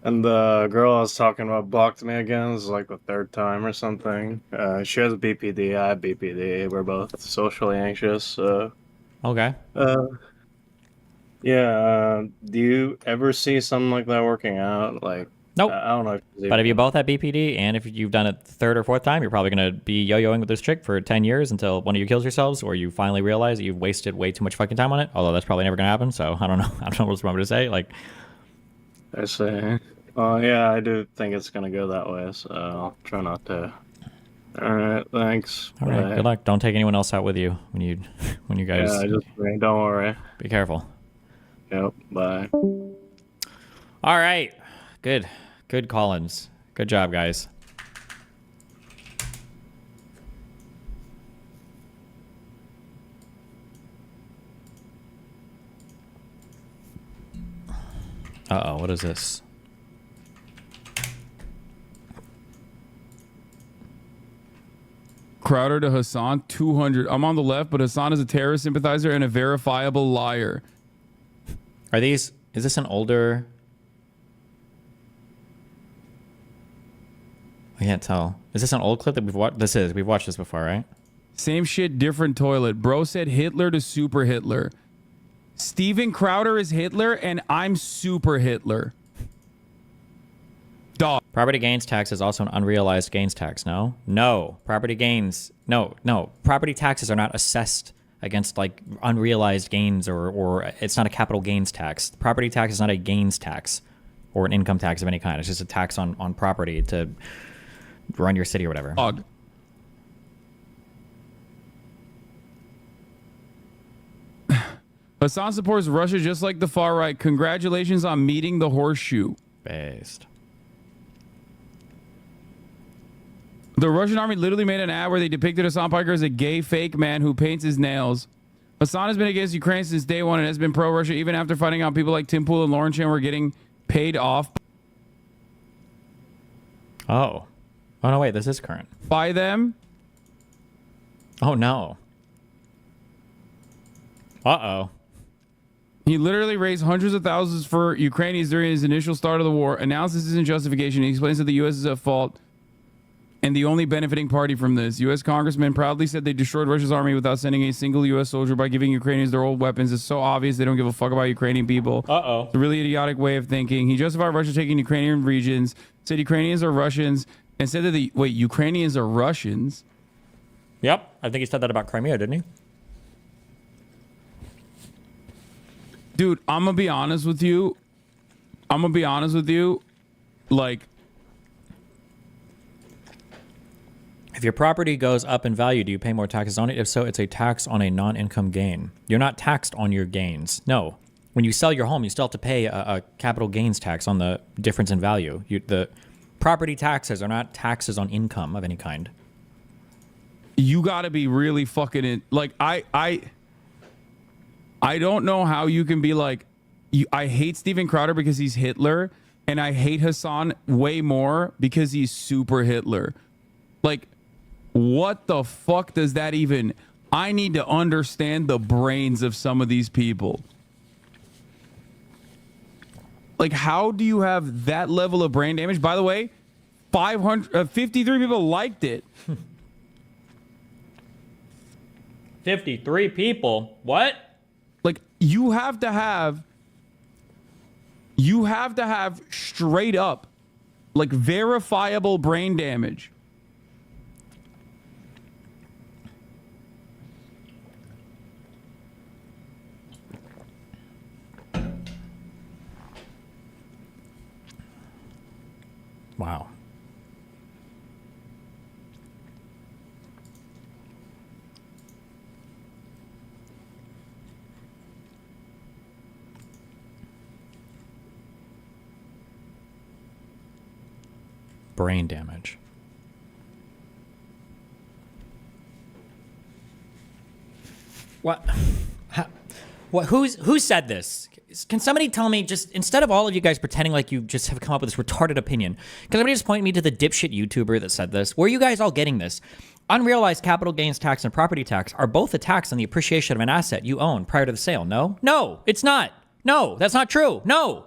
And the girl I was talking about blocked me again. This is like the third time or something. She has BPD. I have BPD. We're both socially anxious. Okay. Yeah. Do you ever see something like that working out? Like, Nope. I don't know. But if you both have BPD and if you've done it third or fourth time, you're probably going to be yo-yoing with this chick for 10 years until one of you kills yourselves or you finally realize that you've wasted way too much fucking time on it. Although that's probably never going to happen. So I don't know. I don't know what to say. Like, I see. Well, yeah, I do think it's gonna go that way, so I'll try not to. All right, thanks. all right. Bye. Good luck. Don't take anyone else out with you when you guys. Yeah, don't worry. Be careful. Yep. Bye. All right. Good. Good Collins. Good job, guys. Uh-oh, what is this? Crowder to Hassan, 200. I'm on the left, but Hassan is a terrorist sympathizer and a verifiable liar. Is this an older? I can't tell. Is this an old clip that we've watched? We've watched this before, right? Same shit, different toilet. Bro said Hitler to super Hitler. Steven Crowder is Hitler and I'm super Hitler. Dog. Property gains tax is also an unrealized gains tax, no? No. Property gains, no. Property taxes are not assessed against like unrealized gains or it's not a capital gains tax. Property tax is not a gains tax or an income tax of any kind. It's just a tax on property to run your city or whatever. Dog. Hassan supports Russia just like the far right. Congratulations on meeting the horseshoe. Based. The Russian army literally made an ad where they depicted Hassan Piker as a gay fake man who paints his nails. Hassan has been against Ukraine since day one and has been pro-Russia even after finding out people like Tim Pool and Lauren Chan were getting paid off. Oh no, wait, this is current. By them. Oh no. Uh-oh. He literally raised hundreds of thousands for Ukrainians during his initial start of the war, announced this isn't justification. He explains that the U.S. is at fault and the only benefiting party from this. U.S. congressmen proudly said they destroyed Russia's army without sending a single U.S. soldier by giving Ukrainians their old weapons. It's so obvious they don't give a fuck about Ukrainian people. Uh-oh. It's a really idiotic way of thinking. He justified Russia taking Ukrainian regions, said Ukrainians are Russians, and said that Ukrainians are Russians. Yep, I think he said that about Crimea, didn't he? Dude, I'm gonna be honest with you. Like, if your property goes up in value, do you pay more taxes on it? If so, it's a tax on a non-income gain. You're not taxed on your gains. No. When you sell your home, you still have to pay a capital gains tax on the difference in value. The property taxes are not taxes on income of any kind. you gotta be really fucking in. Like, I don't know how you can be like, I hate Steven Crowder because he's Hitler, and I hate Hassan way more because he's super Hitler. Like, what the fuck does that even... I need to understand the brains of some of these people. Like, how do you have that level of brain damage? By the way, 53 people liked it. 53 people? What? Like, you have to have straight up, like, verifiable brain damage. Wow. Brain damage. What? What? Who said this? Can somebody tell me, just instead of all of you guys pretending like you just have come up with this retarded opinion, can somebody just point me to the dipshit YouTuber that said this? Where are you guys all getting this? Unrealized capital gains tax and property tax are both a tax on the appreciation of an asset you own prior to the sale. No? No, it's not. No, that's not true. No.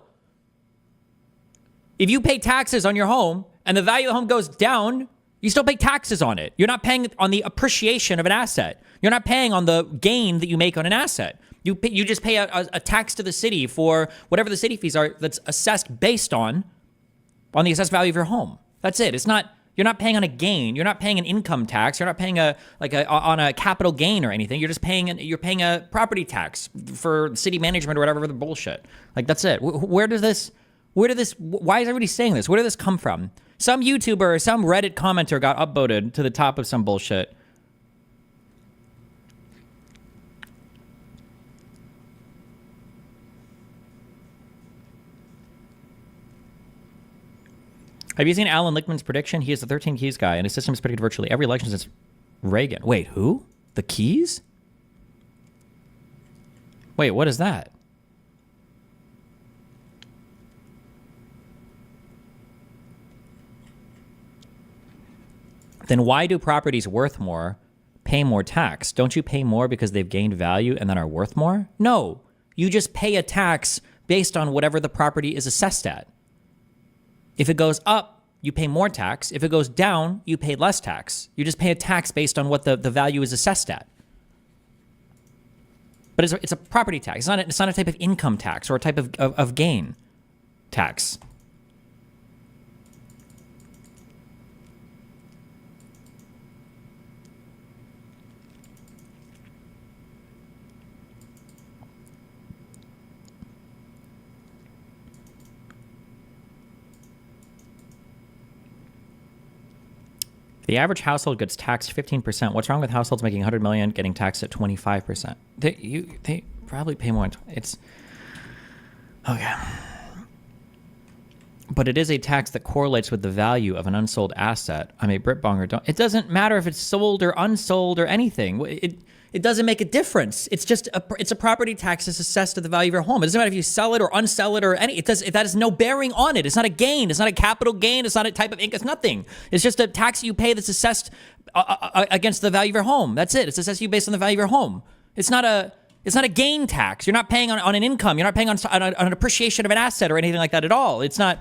If you pay taxes on your home and the value of the home goes down, you still pay taxes on it. You're not paying on the appreciation of an asset. You're not paying on the gain that you make on an asset. You just pay a tax to the city for whatever the city fees are that's assessed based on the assessed value of your home. That's it. It's not, you're not paying on a gain. You're not paying an income tax. You're not paying on a capital gain or anything. You're just paying a property tax for city management or whatever the bullshit. Like, that's it. Why is everybody saying this? Where did this come from? Some YouTuber or some Reddit commenter got upvoted to the top of some bullshit. Have you seen Alan Lichtman's prediction? He is the 13 keys guy, and his system has predicted virtually every election since Reagan. Wait, who? The keys? Wait, what is that? Then why do properties worth more pay more tax? Don't you pay more because they've gained value and then are worth more? No, you just pay a tax based on whatever the property is assessed at. If it goes up, you pay more tax. If it goes down, you pay less tax. You just pay a tax based on what the value is assessed at. But it's a property tax. It's not a type of income tax or a type of gain tax. The average household gets taxed 15%. What's wrong with households making 100 million getting taxed at 25%? They probably pay more. It's okay. But it is a tax that correlates with the value of an unsold asset. I'm a Britbonger. It doesn't matter if it's sold or unsold or anything. It doesn't make a difference. It's just it's a property tax that's assessed to the value of your home. It doesn't matter if you sell it or unsell it or any. That has no bearing on it. It's not a gain. It's not a capital gain. It's not a type of income. It's nothing. It's just a tax you pay that's assessed against the value of your home. That's it. It's assessed you based on the value of your home. It's not a gain tax. You're not paying on an income. You're not paying on an appreciation of an asset or anything like that at all. It's not.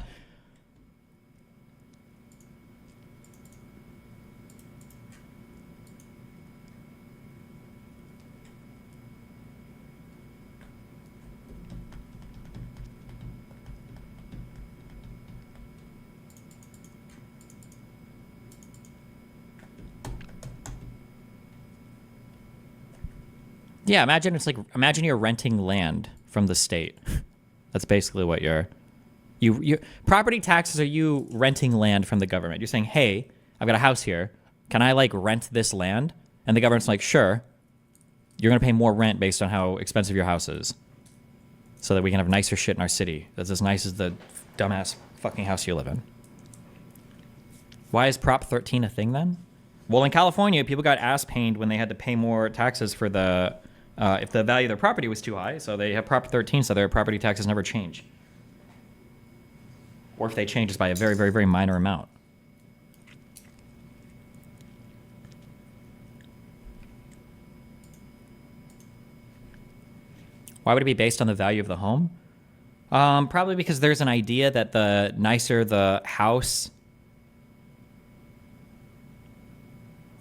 Yeah, imagine imagine you're renting land from the state. That's basically what you property taxes are you renting land from the government. You're saying, hey, I've got a house here. Can I rent this land? And the government's like, sure. You're gonna pay more rent based on how expensive your house is, so that we can have nicer shit in our city that's as nice as the dumbass fucking house you live in. Why is Prop 13 a thing then? Well, in California, people got ass pained when they had to pay more taxes for the if the value of their property was too high. So they have Prop 13, so their property taxes never change. Or if they change, it's by a very, very, very minor amount. Why would it be based on the value of the home? Probably because there's an idea that the nicer the house...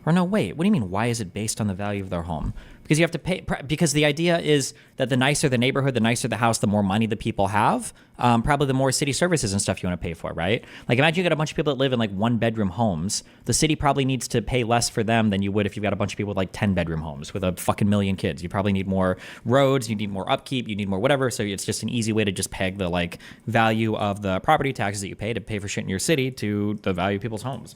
Or no, wait, what do you mean, why is it based on the value of their home? Because you have to pay, because the idea is that the nicer the neighborhood, the nicer the house, the more money the people have, probably the more city services and stuff you want to pay for, right? Like imagine you got a bunch of people that live in 1-bedroom homes. The city probably needs to pay less for them than you would if you've got a bunch of people with 10-bedroom homes with a fucking million kids. You probably need more roads, you need more upkeep, you need more whatever. So it's just an easy way to just peg the value of the property taxes that you pay to pay for shit in your city to the value of people's homes.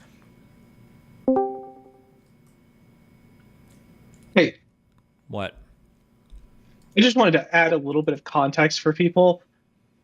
Hey. What? I just wanted to add a little bit of context for people.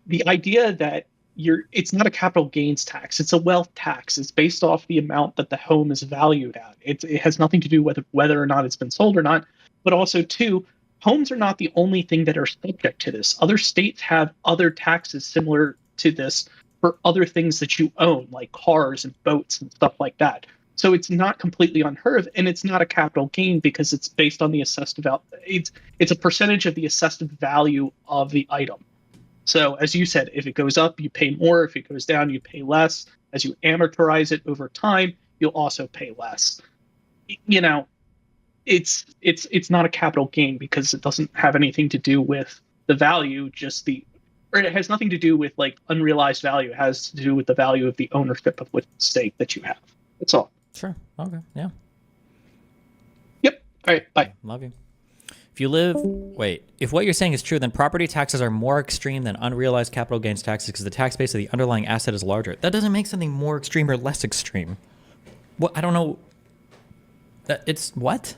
The idea that it's not a capital gains tax, it's a wealth tax. It's based off the amount that the home is valued at. It has nothing to do with whether or not it's been sold or not, but also too, homes are not the only thing that are subject to this. Other states have other taxes similar to this for other things that you own, like cars and boats and stuff like that. So it's not completely unheard of, and it's not a capital gain because it's based on the assessed value. It's a percentage of the assessed value of the item. So as you said, if it goes up, you pay more. If it goes down, you pay less. As you amortize it over time, you'll also pay less. You know, it's not a capital gain because it doesn't have anything to do with the value, or it has nothing to do with unrealized value. It has to do with the value of the ownership of which stake that you have. That's all. Sure. Okay. Yeah. Yep. All right. Bye. Love you. If what you're saying is true, then property taxes are more extreme than unrealized capital gains taxes because the tax base of the underlying asset is larger. That doesn't make something more extreme or less extreme. What? I don't know. It's what?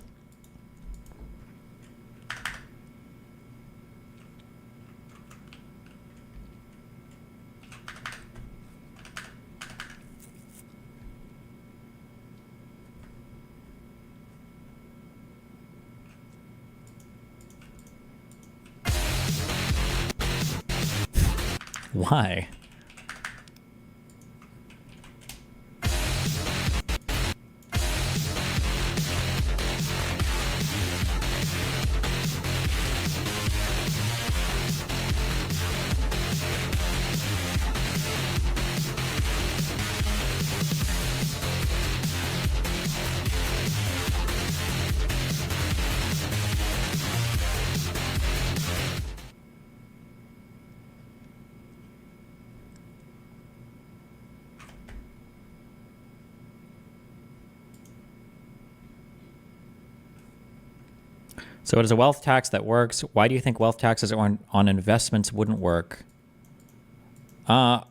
Why? So it is a wealth tax that works. Why do you think wealth taxes on investments wouldn't work? I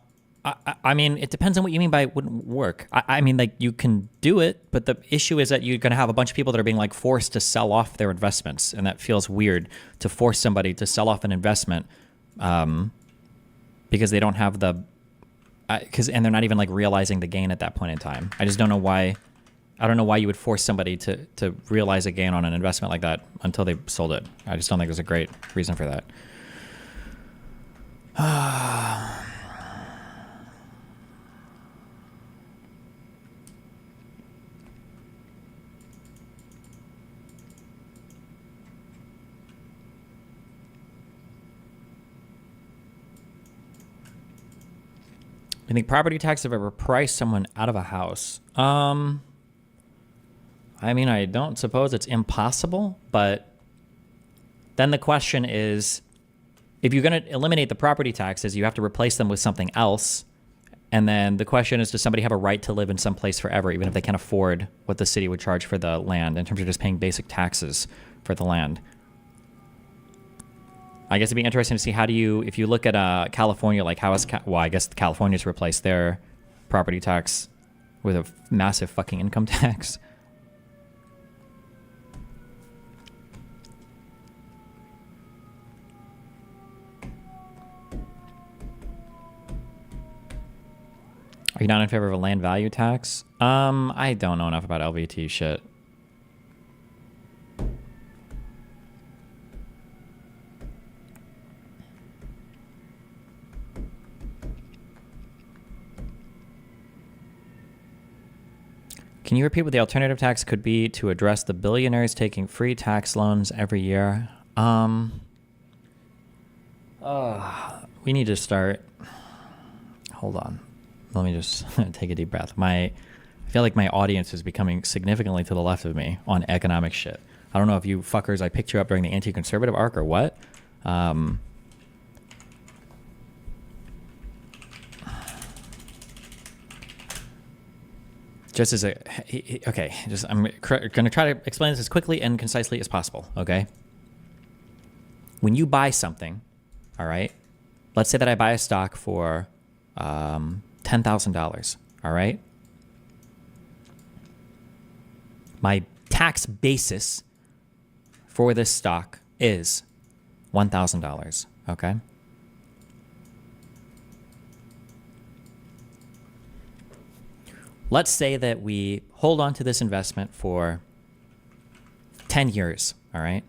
mean, it depends on what you mean by wouldn't work. I mean, you can do it, but the issue is that you're going to have a bunch of people that are being forced to sell off their investments. And that feels weird to force somebody to sell off an investment because they don't have and they're not even realizing the gain at that point in time. I just don't know why. I don't know why you would force somebody to realize a gain on an investment like that until they sold it. I just don't think there's a great reason for that. I think property tax have ever priced someone out of a house. I mean, I don't suppose it's impossible, but then the question is, if you're going to eliminate the property taxes, you have to replace them with something else. And then the question is, does somebody have a right to live in some place forever, even if they can't afford what the city would charge for the land in terms of just paying basic taxes for the land? I guess it'd be interesting to see how do you, if you look at California, like how is, well, I guess California's replaced their property tax with a massive fucking income tax. Are you not in favor of a land value tax? I don't know enough about LVT shit. Can you repeat what the alternative tax could be to address the billionaires taking free tax loans every year? We need to start. Hold on. Let me just take a deep breath. I feel like my audience is becoming significantly to the left of me on economic shit. I don't know if you fuckers, I picked you up during the anti-conservative arc or what. Just as a, okay, I'm going to try to explain this as quickly and concisely as possible, okay? When you buy something, all right, let's say that I buy a stock for $10,000, all right? My tax basis for this stock is $1,000, okay? Let's say that we hold on to this investment for 10 years, all right?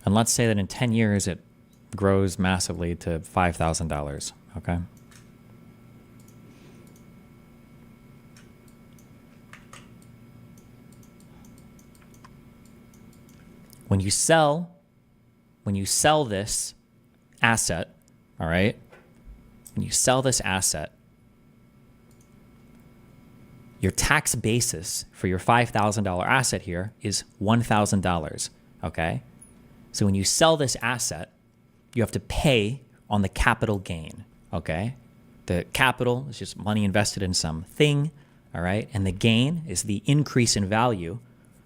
And let's say that in 10 years it grows massively to $5,000, okay? When you sell this asset, all right? When you sell this asset, your tax basis for your $5,000 asset here is $1,000, okay? So when you sell this asset, you have to pay on the capital gain, okay? The capital is just money invested in something, all right? And the gain is the increase in value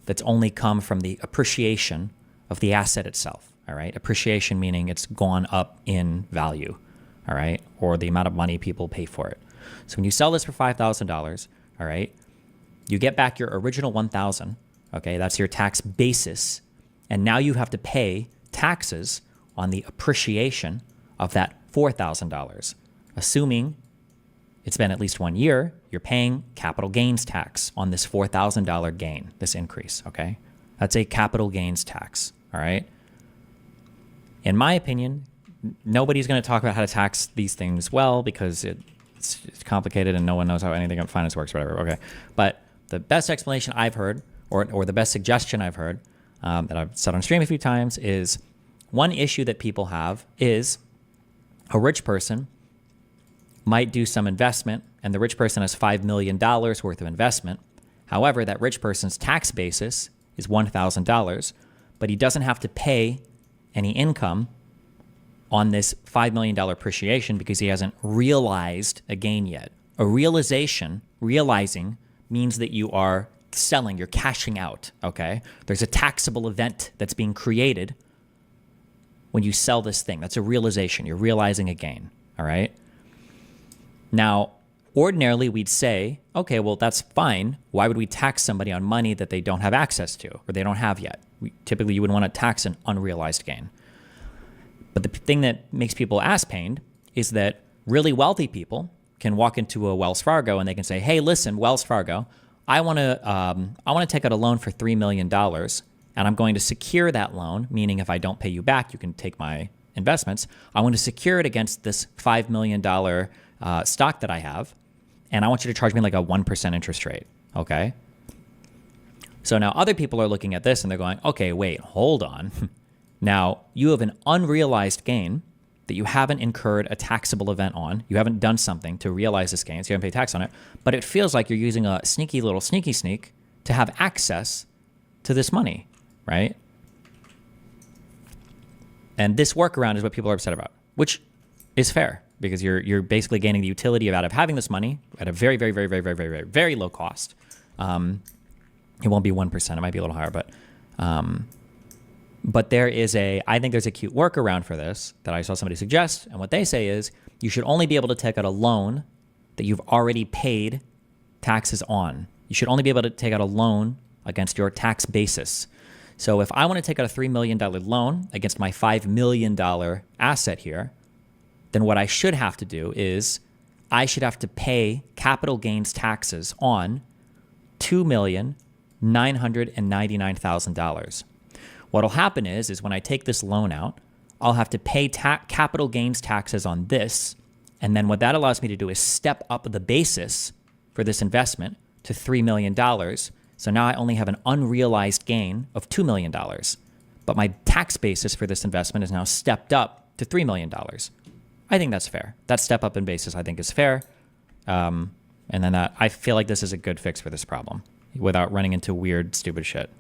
that's only come from the appreciation of the asset itself, all right? Appreciation meaning it's gone up in value, all right? Or the amount of money people pay for it. So when you sell this for $5,000, all right, you get back your original $1,000, okay? That's your tax basis. And now you have to pay taxes on the appreciation of that $4,000. Assuming it's been at least 1 year, you're paying capital gains tax on this $4,000 gain, this increase, okay? That's a capital gains tax, all right? In my opinion, nobody's going to talk about how to tax these things well because it's complicated and no one knows how anything in finance works, whatever, okay? But the best explanation I've heard, or the best suggestion I've heard, that I've said on stream a few times, is one issue that people have is a rich person might do some investment and the rich person has $5 million worth of investment. However, that rich person's tax basis is $1,000, but he doesn't have to pay any income on this $5 million appreciation because he hasn't realized a gain yet. A realizing means that you are selling, you're cashing out, okay? There's a taxable event that's being created when you sell this thing. That's a realization. You're realizing a gain, all right? Now, ordinarily we'd say, okay, well, that's fine. Why would we tax somebody on money that they don't have access to or they don't have yet? Typically, you would want to tax an unrealized gain. But the thing that makes people ass pained is that really wealthy people can walk into a Wells Fargo and they can say, hey, listen, Wells Fargo, I want to take out a loan for $3 million and I'm going to secure that loan, meaning if I don't pay you back, you can take my investments. I want to secure it against this $5 million stock that I have, and I want you to charge me like a 1% interest rate, okay? So now other people are looking at this and they're going, okay, wait, hold on. Now, you have an unrealized gain that you haven't incurred a taxable event on. You haven't done something to realize this gain, so you haven't paid tax on it, but it feels like you're using a sneaky little sneaky sneak to have access to this money, right? And this workaround is what people are upset about, which is fair. because you're basically gaining the utility out of having this money at a very, very, very, very, very, very, very, very low cost. It won't be 1%. It might be a little higher, but I think there's a cute workaround for this that I saw somebody suggest. And what they say is you should only be able to take out a loan that you've already paid taxes on. You should only be able to take out a loan against your tax basis. So if I want to take out a $3 million loan against my $5 million asset here, then what I should have to do is I should have to pay capital gains taxes on $2,999,000. What'll happen is when I take this loan out, I'll have to pay capital gains taxes on this. And then what that allows me to do is step up the basis for this investment to $3 million. So now I only have an unrealized gain of $2 million. But my tax basis for this investment is now stepped up to $3 million. I think that's fair. That step up in basis I think is fair. And then I feel like this is a good fix for this problem without running into weird, stupid shit.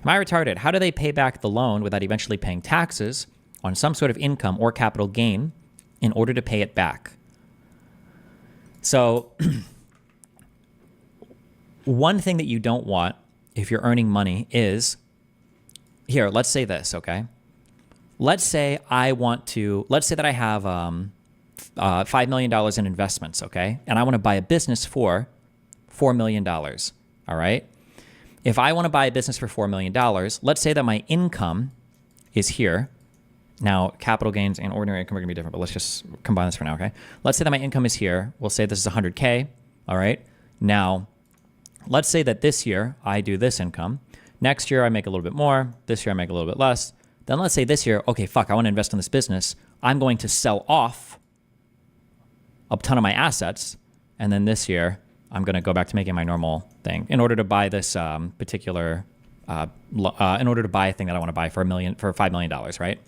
Am I retarded? How do they pay back the loan without eventually paying taxes on some sort of income or capital gain in order to pay it back? So one thing that you don't want if you're earning money is, here, let's say this, okay? Let's say that I have $5 million in investments, okay? And I want to buy a business for $4 million, all right? If I want to buy a business for $4 million, let's say that my income is here. Now, capital gains and ordinary income are going to be different, but let's just combine this for now, okay? Let's say that my income is here. We'll say this is 100K, all right? Now, let's say that this year I do this income. Next year I make a little bit more. This year I make a little bit less. Then let's say this year, okay, fuck, I want to invest in this business. I'm going to sell off a ton of my assets. And then this year I'm going to go back to making my normal thing in order to buy this in order to buy a thing that I want to buy for $5 million, right?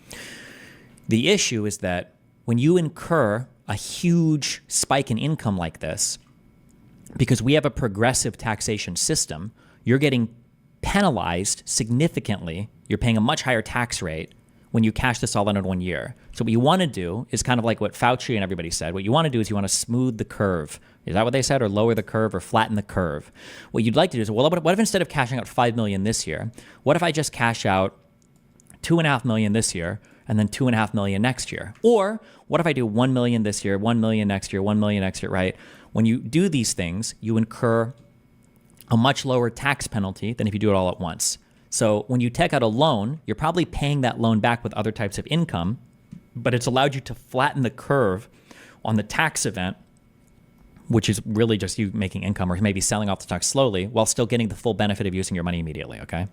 The issue is that when you incur a huge spike in income like this, because we have a progressive taxation system, you're getting penalized significantly. You're paying a much higher tax rate when you cash this all in 1 year. So what you want to do is kind of like what Pxie and everybody said. What you want to do is you want to smooth the curve. Is that what they said? Or lower the curve or flatten the curve. What you'd like to do is, well, what if instead of cashing out $5 million this year, what if I just cash out $2.5 million this year and then $2.5 million next year? Or what if I do $1 million this year, $1 million next year, $1 million next year, right? When you do these things, you incur a much lower tax penalty than if you do it all at once. So when you take out a loan, you're probably paying that loan back with other types of income, but it's allowed you to flatten the curve on the tax event, which is really just you making income or maybe selling off the stock slowly while still getting the full benefit of using your money immediately, okay?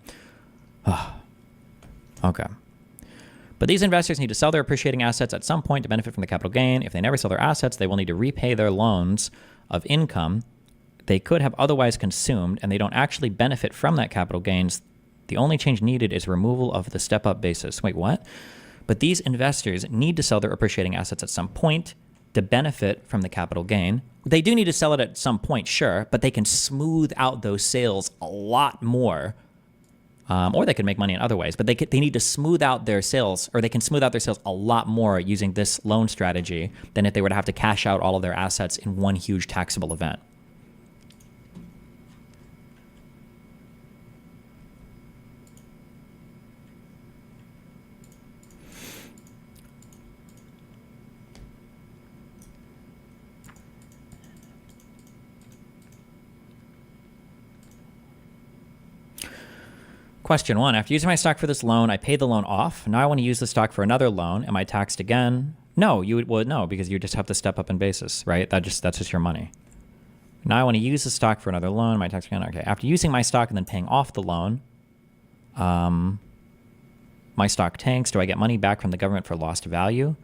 Okay. But these investors need to sell their appreciating assets at some point to benefit from the capital gain. If they never sell their assets, they will need to repay their loans of income they could have otherwise consumed, and they don't actually benefit from that capital gains. The only change needed is removal of the step-up basis. Wait, what? But these investors need to sell their appreciating assets at some point to benefit from the capital gain. They do need to sell it at some point, sure, but they can smooth out those sales a lot more. Or they could make money in other ways, but they need to smooth out their sales, or they can smooth out their sales a lot more using this loan strategy than if they were to have to cash out all of their assets in one huge taxable event. Question 1, after using my stock for this loan, I paid the loan off. Now I want to use the stock for another loan. Am I taxed again? No, no, because you just have to step up in basis, right? That's just your money. Now I want to use the stock for another loan. Am I taxed again? Okay. After using my stock and then paying off the loan, my stock tanks. Do I get money back from the government for lost value?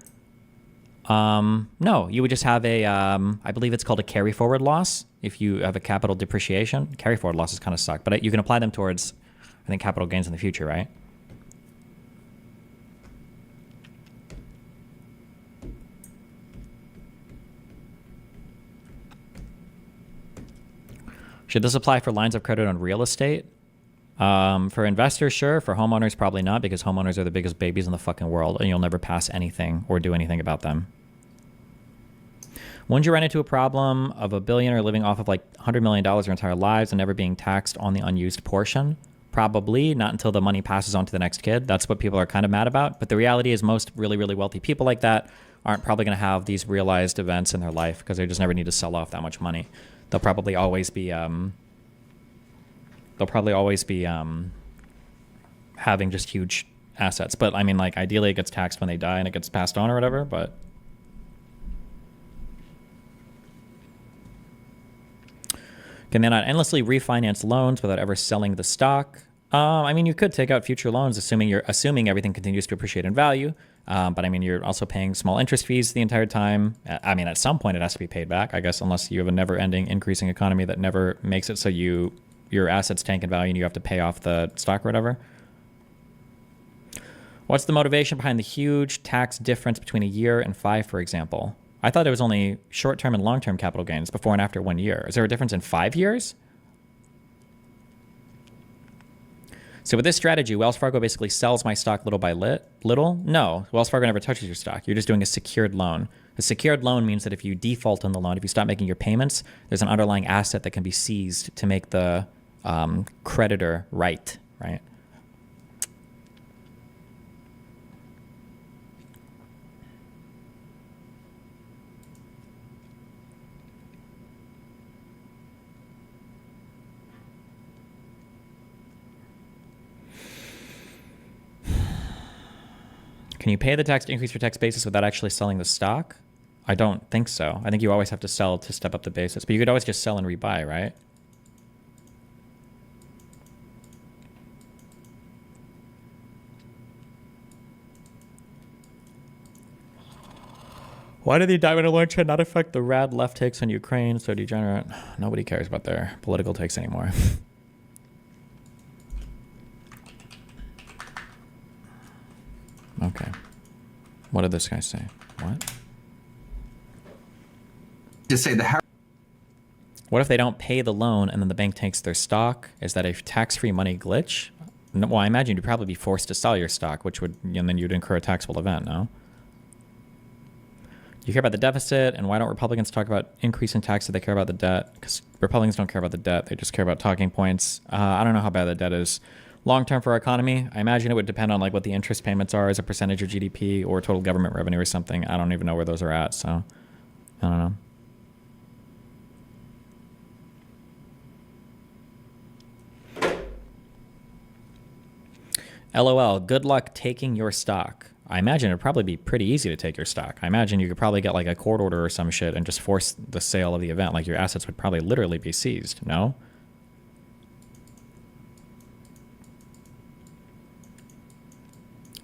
No, you would just have a, I believe it's called a carry forward loss. If you have a capital depreciation, carry forward losses kind of suck, but you can apply them towards, I think, capital gains in the future, right? Should this apply for lines of credit on real estate? For investors, sure. For homeowners, probably not, because homeowners are the biggest babies in the fucking world, and you'll never pass anything or do anything about them. Wouldn't you run into a problem of a billionaire living off of like $100 million their entire lives and never being taxed on the unused portion? Probably not until the money passes on to the next kid. That's what people are kind of mad about. But the reality is most really, really wealthy people like that aren't probably going to have these realized events in their life because they just never need to sell off that much money. They'll probably always be having just huge assets. But I mean, like, ideally it gets taxed when they die and it gets passed on or whatever, but can they not endlessly refinance loans without ever selling the stock? I mean, you could take out future loans, assuming everything continues to appreciate in value. But I mean, you're also paying small interest fees the entire time. I mean, at some point it has to be paid back, I guess, unless you have a never-ending increasing economy that never makes it so your assets tank in value and you have to pay off the stock or whatever. What's the motivation behind the huge tax difference between a year and 5, for example? I thought it was only short-term and long-term capital gains before and after 1 year. Is there a difference in 5 years? So with this strategy, Wells Fargo basically sells my stock little by little? No, Wells Fargo never touches your stock. You're just doing a secured loan. A secured loan means that if you default on the loan, if you stop making your payments, there's an underlying asset that can be seized to make the creditor right? Can you pay the tax to increase your tax basis without actually selling the stock? I don't think so. I think you always have to sell to step up the basis, but you could always just sell and rebuy, right? Why did the diamond alert trend not affect the rad left takes on Ukraine? So degenerate. Nobody cares about their political takes anymore. Okay. What did this guy say? What? Just say what if they don't pay the loan and then the bank takes their stock? Is that a tax-free money glitch? No, well, I imagine you'd probably be forced to sell your stock, which would, and then you'd incur a taxable event, no? You care about the deficit, and why don't Republicans talk about increasing tax if they care about the debt? Because Republicans don't care about the debt. They just care about talking points. I don't know how bad the debt is long-term for our economy. I imagine it would depend on like what the interest payments are as a percentage of GDP or total government revenue or something. I don't even know where those are at, so I don't know. LOL, good luck taking your stock. I imagine it'd probably be pretty easy to take your stock. I imagine you could probably get like a court order or some shit and just force the sale of the event. Like your assets would probably literally be seized, no?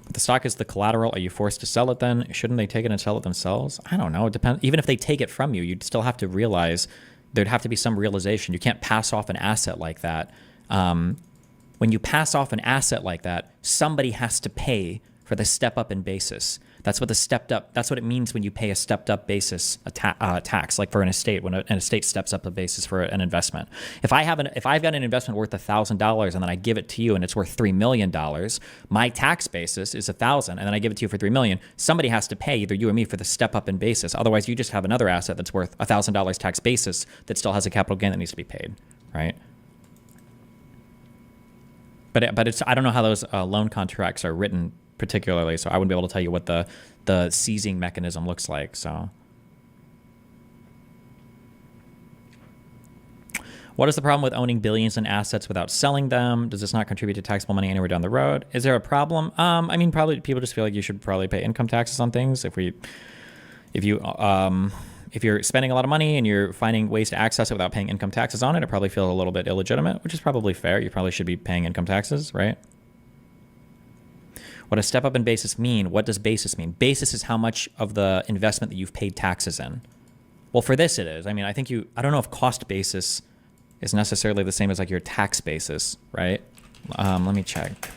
But the stock is the collateral. Are you forced to sell it then? Shouldn't they take it and sell it themselves? I don't know. It depends. Even if they take it from you, you'd still have to realize there'd have to be some realization. You can't pass off an asset like that. When you pass off an asset like that, somebody has to pay for the step up in basis. That's what that's what it means when you pay a stepped up basis tax, like for an estate, when an estate steps up the basis for an investment. If I've got an investment worth $1,000 and then I give it to you and it's worth $3 million, my tax basis is $1,000 and then I give it to you for $3 million. Somebody has to pay, either you or me, for the step up in basis. Otherwise, you just have another asset that's worth $1,000 tax basis that still has a capital gain that needs to be paid, right? But it's, I don't know how those loan contracts are written particularly, so I wouldn't be able to tell you what the seizing mechanism looks like. So what is the problem with owning billions in assets without selling them? Does this not contribute to taxable money anywhere down the road? Is there a problem? I mean, probably people just feel like you should probably pay income taxes on things. If you're spending a lot of money and you're finding ways to access it without paying income taxes on it, it probably feels a little bit illegitimate, which is probably fair. You probably should be paying income taxes, right? What does step up in basis mean? What does basis mean? Basis is how much of the investment that you've paid taxes in. Well, for this it is. I mean, I don't know if cost basis is necessarily the same as like your tax basis, right? Let me check.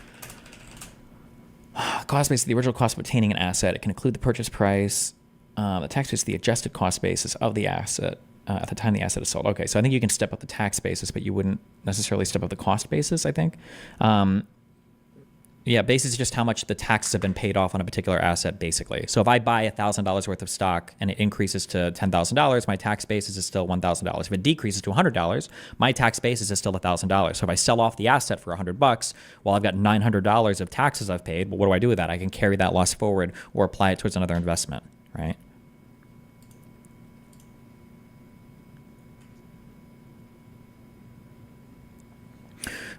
Cost basis, the original cost of obtaining an asset. It can include the purchase price. The tax basis is the adjusted cost basis of the asset. at the time the asset is sold. Okay, so I think you can step up the tax basis, but you wouldn't necessarily step up the cost basis, I think. Yeah, basis is just how much the taxes have been paid off on a particular asset, basically. So if I buy $1,000 worth of stock and it increases to $10,000, my tax basis is still $1,000. If it decreases to $100, my tax basis is still $1,000. So if I sell off the asset for $100, well, I've got $900 of taxes I've paid. But what do I do with that? I can carry that loss forward or apply it towards another investment, right?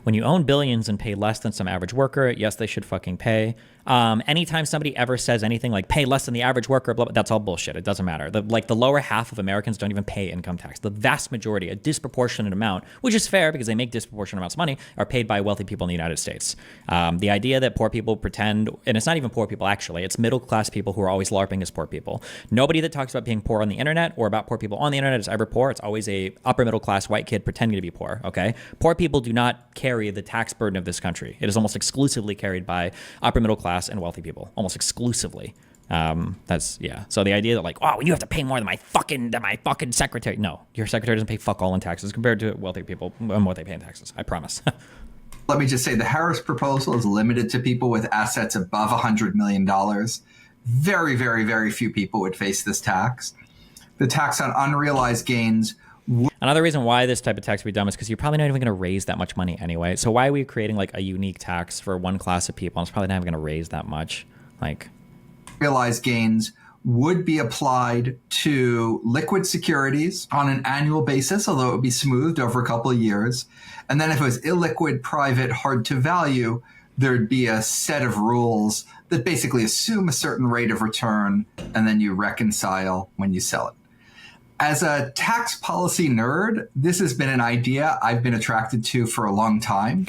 When you own billions and pay less than some average worker, yes, they should fucking pay. Anytime somebody ever says anything like pay less than the average worker, blah, blah, that's all bullshit. It doesn't matter. The lower half of Americans don't even pay income tax. The vast majority, a disproportionate amount, which is fair because they make disproportionate amounts of money, are paid by wealthy people in the United States. The idea that poor people pretend, and it's not even poor people actually, it's middle class people who are always LARPing as poor people. Nobody that talks about being poor on the internet or about poor people on the internet is ever poor. It's always a upper middle class white kid pretending to be poor, okay? Poor people do not carry the tax burden of this country. It is almost exclusively carried by upper middle class and wealthy people, almost exclusively. That's, yeah. So the idea that like, oh, you have to pay more than my fucking secretary. No, your secretary doesn't pay fuck all in taxes compared to wealthy people and what they pay in taxes. I promise. Let me just say the Harris proposal is limited to people with assets above $100 million. Very, very, very few people would face this tax. The tax on unrealized gains. Another reason why this type of tax would be dumb is because you're probably not even going to raise that much money anyway. So why are we creating like a unique tax for one class of people? It's probably not even going to raise that much. Like, realized gains would be applied to liquid securities on an annual basis, although it would be smoothed over a couple of years. And then if it was illiquid, private, hard to value, there'd be a set of rules that basically assume a certain rate of return, and then you reconcile when you sell it. As a tax policy nerd, this has been an idea I've been attracted to for a long time.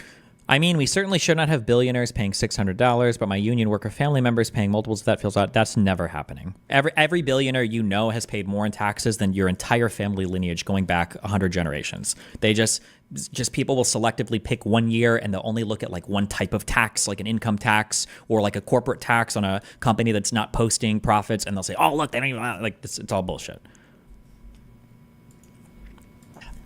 I mean, we certainly should not have billionaires paying $600, but my union worker family members paying multiples of that feels odd. That's never happening. Every billionaire you know has paid more in taxes than your entire family lineage going back 100 generations. They just people will selectively pick one year and they'll only look at like one type of tax, like an income tax or like a corporate tax on a company that's not posting profits, and they'll say, "Oh, look, they don't even like this." It's all bullshit.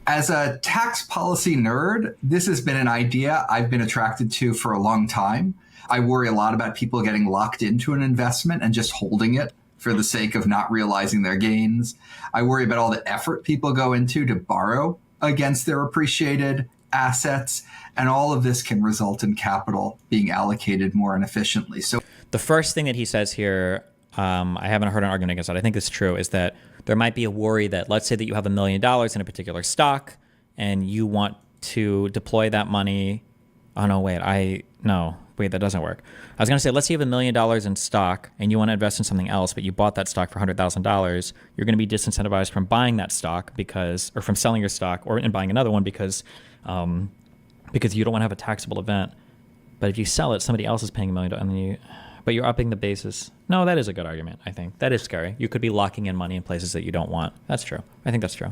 As a tax policy nerd, this has been an idea I've been attracted to for a long time. I worry a lot about people getting locked into an investment and just holding it for the sake of not realizing their gains. I worry about all the effort people go into to borrow against their appreciated assets, and all of this can result in capital being allocated more inefficiently. So the first thing that he says here, I haven't heard an argument against that. I think it's true, is that there might be a worry that, let's say that you have $1 million in a particular stock and you want to deploy that money. Oh, no, wait, that doesn't work. I was going to say, let's say you have $1 million in stock and you want to invest in something else, but you bought that stock for $100,000. You're going to be disincentivized from buying that stock or from selling your stock and buying another one because you don't want to have a taxable event. But if you sell it, somebody else is paying $1 million and but you're upping the basis. No, that is a good argument, I think. That is scary. You could be locking in money in places that you don't want. That's true. I think that's true.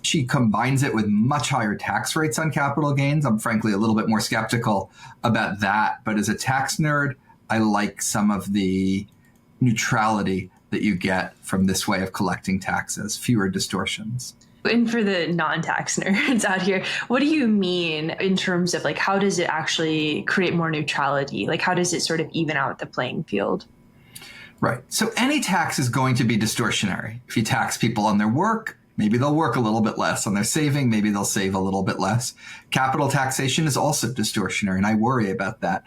She combines it with much higher tax rates on capital gains. I'm frankly a little bit more skeptical about that. But as a tax nerd, I like some of the neutrality that you get from this way of collecting taxes, fewer distortions. And for the non-tax nerds out here, what do you mean in terms of like, how does it actually create more neutrality? Like, how does it sort of even out the playing field? Right. So any tax is going to be distortionary. If you tax people on their work, maybe they'll work a little bit less. On their saving, maybe they'll save a little bit less. Capital taxation is also distortionary, and I worry about that.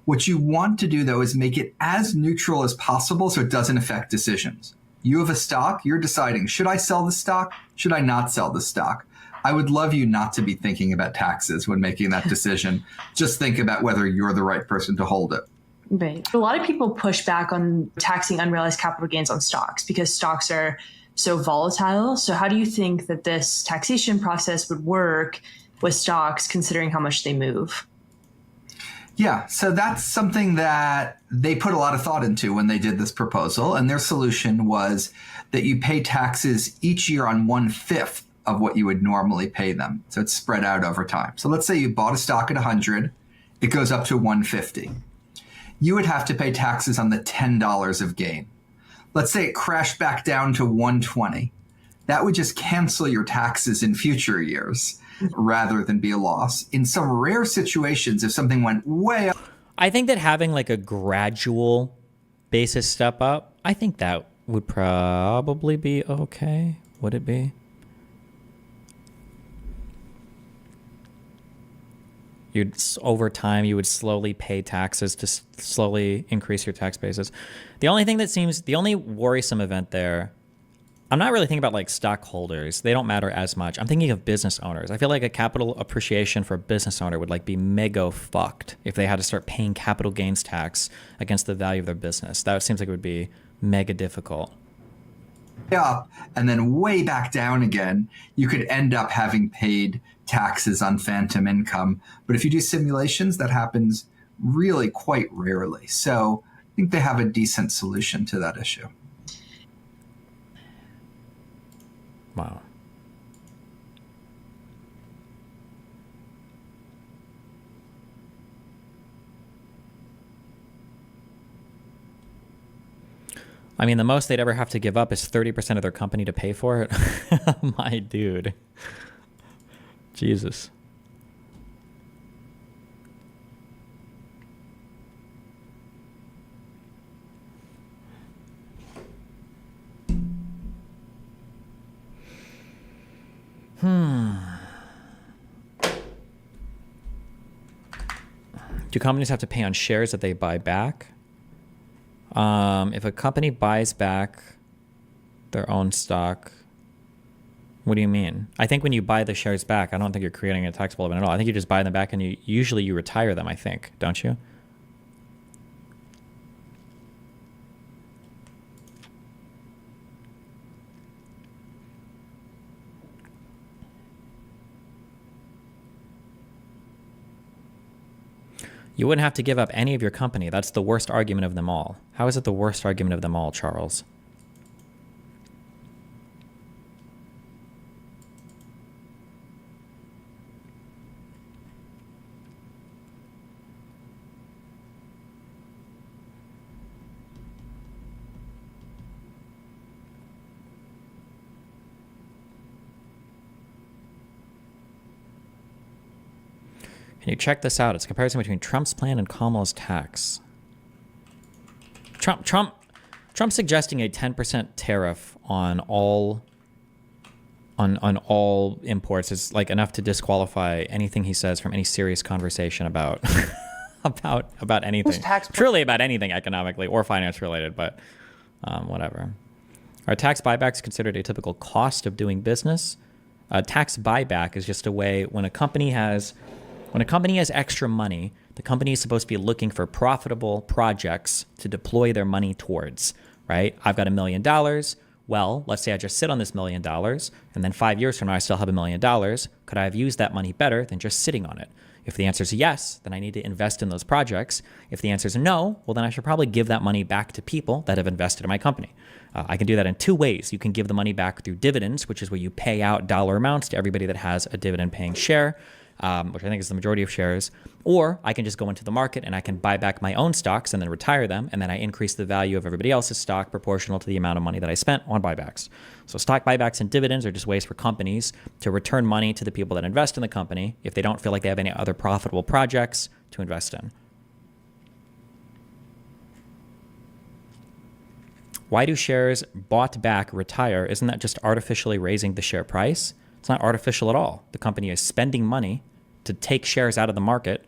What you want to do, though, is make it as neutral as possible so it doesn't affect decisions. You have a stock, you're deciding, should I sell the stock? Should I not sell the stock? I would love you not to be thinking about taxes when making that decision. Just think about whether you're the right person to hold it. Right. A lot of people push back on taxing unrealized capital gains on stocks because stocks are so volatile. So how do you think that this taxation process would work with stocks considering how much they move? Yeah, so that's something that they put a lot of thought into when they did this proposal. And their solution was that you pay taxes each year on 1/5 of what you would normally pay them. So it's spread out over time. So let's say you bought a stock at 100, it goes up to 150. You would have to pay taxes on the $10 of gain. Let's say it crashed back down to 120. that would just cancel your taxes in future years rather than be a loss. In some rare situations, if something went way up. I think that having like a gradual basis step up, I think that would probably be okay. Would it be? Over time, you would slowly pay taxes to slowly increase your tax basis. The only worrisome event there, I'm not really thinking about like stockholders. They don't matter as much. I'm thinking of business owners. I feel like a capital appreciation for a business owner would like be mega fucked if they had to start paying capital gains tax against the value of their business. That seems like it would be mega difficult. Up and then way back down again, you could end up having paid taxes on phantom income. But if you do simulations, that happens really quite rarely. So I think they have a decent solution to that issue. Wow. I mean, the most they'd ever have to give up is 30% of their company to pay for it. My dude. Jesus. Do companies have to pay on shares that they buy back? If a company buys back their own stock, what do you mean? I think when you buy the shares back, I don't think you're creating a taxable event at all. I think you just buy them back and you retire them, I think, don't you? You wouldn't have to give up any of your company. That's the worst argument of them all. How is it the worst argument of them all, Charles? Can you check this out? It's a comparison between Trump's plan and Kamala's tax. Trump suggesting a 10% tariff on all imports is like enough to disqualify anything he says from any serious conversation about about anything. Truly about anything economically or finance related, but whatever. Are tax buybacks considered a typical cost of doing business? A tax buyback is just a way when a company has extra money, the company is supposed to be looking for profitable projects to deploy their money towards, right? I've got $1 million. Well, let's say I just sit on this $1 million and then 5 years from now, I still have $1 million. Could I have used that money better than just sitting on it? If the answer is yes, then I need to invest in those projects. If the answer is no, well, then I should probably give that money back to people that have invested in my company. I can do that in two ways. You can give the money back through dividends, which is where you pay out dollar amounts to everybody that has a dividend paying share. Which I think is the majority of shares, or I can just go into the market and I can buy back my own stocks and then retire them, and then I increase the value of everybody else's stock proportional to the amount of money that I spent on buybacks. So stock buybacks and dividends are just ways for companies to return money to the people that invest in the company if they don't feel like they have any other profitable projects to invest in. Why do shares bought back retire? Isn't that just artificially raising the share price? It's not artificial at all. The company is spending money to take shares out of the market,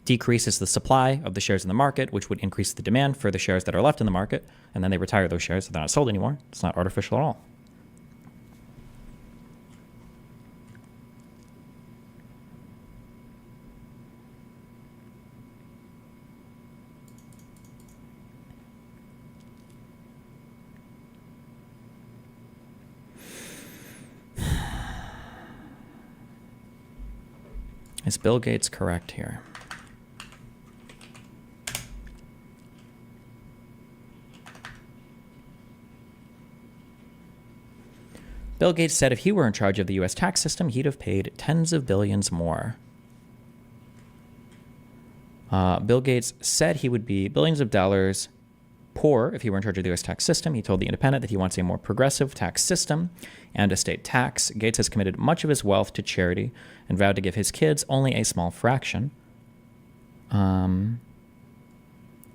decreases the supply of the shares in the market, which would increase the demand for the shares that are left in the market, and then they retire those shares so they're not sold anymore. It's not artificial at all. Is Bill Gates correct here? Bill Gates said if he were in charge of the US tax system, he'd have paid tens of billions more. Bill Gates said he would be billions of dollars poor if he were in charge of the U.S. tax system. He told The Independent that he wants a more progressive tax system and a state tax. Gates has committed much of his wealth to charity and vowed to give his kids only a small fraction.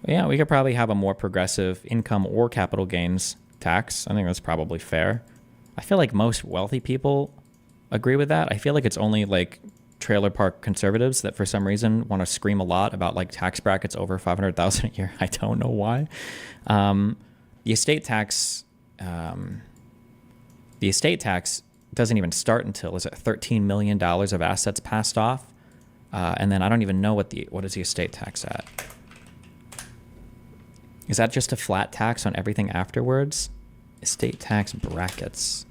Yeah, we could probably have a more progressive income or capital gains tax. I think that's probably fair. I feel like most wealthy people agree with that. I feel like it's only like trailer park conservatives that for some reason want to scream a lot about like tax brackets over $500,000 a year. I don't know why. The estate tax doesn't even start until, is it $13 million of assets passed off? And then I don't even know what is the estate tax at. Is that just a flat tax on everything afterwards? Estate tax brackets.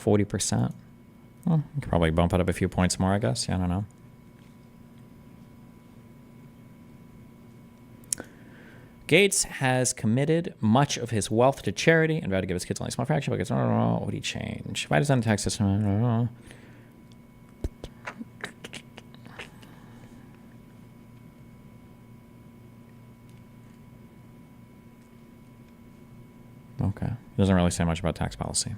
%. Well, you could probably bump it up a few points more, I guess. Yeah, I don't know. Gates has committed much of his wealth to charity and vowed to give his kids only a small fraction. But what would he change? Why does that tax system? Okay. It doesn't really say much about tax policy.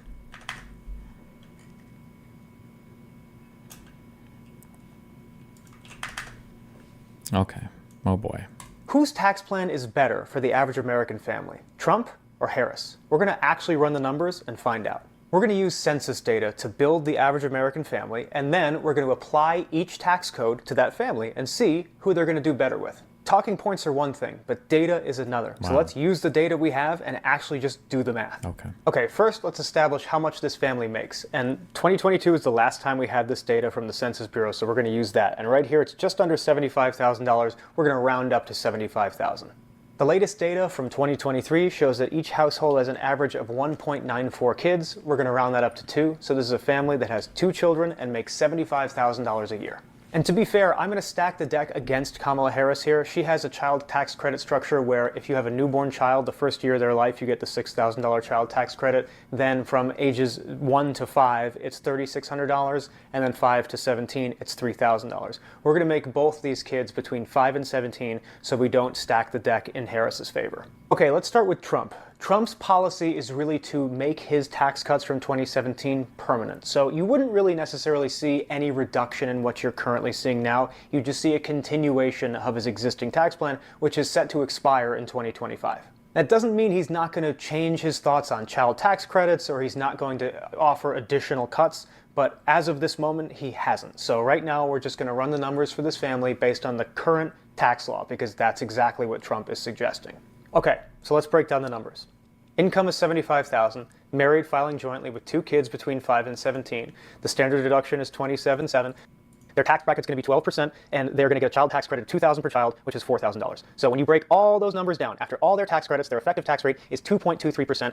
Okay. Oh boy. Whose tax plan is better for the average American family, Trump or Harris? We're going to actually run the numbers and find out. We're going to use census data to build the average American family, and then we're going to apply each tax code to that family and see who they're going to do better with. Talking points are one thing, but data is another. Wow. So let's use the data we have and actually just do the math. Okay. Okay, first let's establish how much this family makes. And 2022 is the last time we had this data from the Census Bureau, so we're going to use that. And right here it's just under $75,000. We're going to round up to $75,000. The latest data from 2023 shows that each household has an average of 1.94 kids. We're going to round that up to 2. So this is a family that has 2 children and makes $75,000 a year. And to be fair, I'm going to stack the deck against Kamala Harris here. She has a child tax credit structure where if you have a newborn child, the first year of their life, you get the $6,000 child tax credit. Then from ages 1 to 5, it's $3,600. And then 5 to 17, it's $3,000. We're going to make both these kids between 5 and 17 so we don't stack the deck in Harris's favor. Okay, let's start with Trump. Trump's policy is really to make his tax cuts from 2017 permanent. So you wouldn't really necessarily see any reduction in what you're currently seeing now. You just see a continuation of his existing tax plan, which is set to expire in 2025. That doesn't mean he's not going to change his thoughts on child tax credits or he's not going to offer additional cuts, but as of this moment, he hasn't. So right now, we're just going to run the numbers for this family based on the current tax law, because that's exactly what Trump is suggesting. Okay, so let's break down the numbers. Income is $75,000, married filing jointly with 2 kids between 5 and 17. The standard deduction is $27,700. Their tax bracket's going to be 12%, and they're going to get a child tax credit of $2,000 per child, which is $4,000. So when you break all those numbers down, after all their tax credits, their effective tax rate is 2.23%.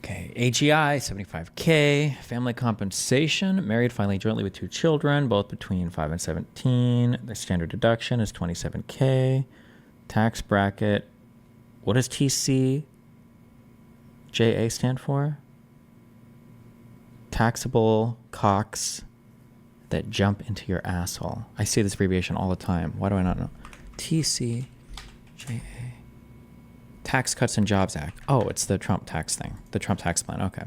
Okay, AGI, $75K. Family compensation, married filing jointly with 2 children, both between 5 and 17. Their standard deduction is $27K. Tax bracket, what does TCJA stand for? Taxable cocks that jump into your asshole. I see this abbreviation all the time. Why do I not know? TCJA. Tax Cuts and Jobs Act. Oh, it's the Trump tax thing. The Trump tax plan. Okay.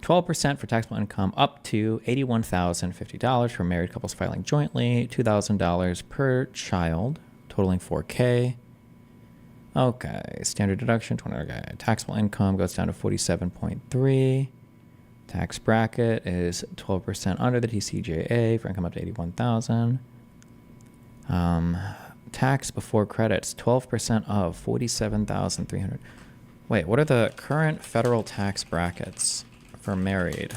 12% for taxable income up to $81,050 for married couples filing jointly. $2,000 per child, totaling $4K. Okay. Standard deduction, $20. Okay. Taxable income goes down to 47.3. Tax bracket is 12% under the TCJA for income up to $81,000. Tax before credits, 12% of $47,300. Wait, what are the current federal tax brackets for married?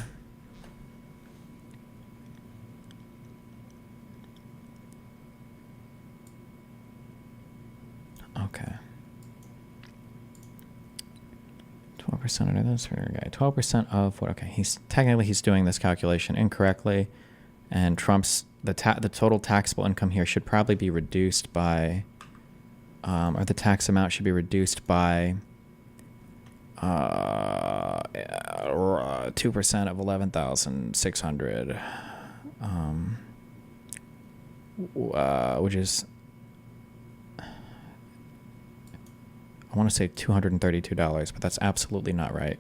Okay. 12% under this guy. 12% of what? Okay, he's doing this calculation incorrectly. And Trump's the total taxable income here should probably be reduced by, or the tax amount should be reduced by 2% of 11,600, which is, I want to say $232, but that's absolutely not right.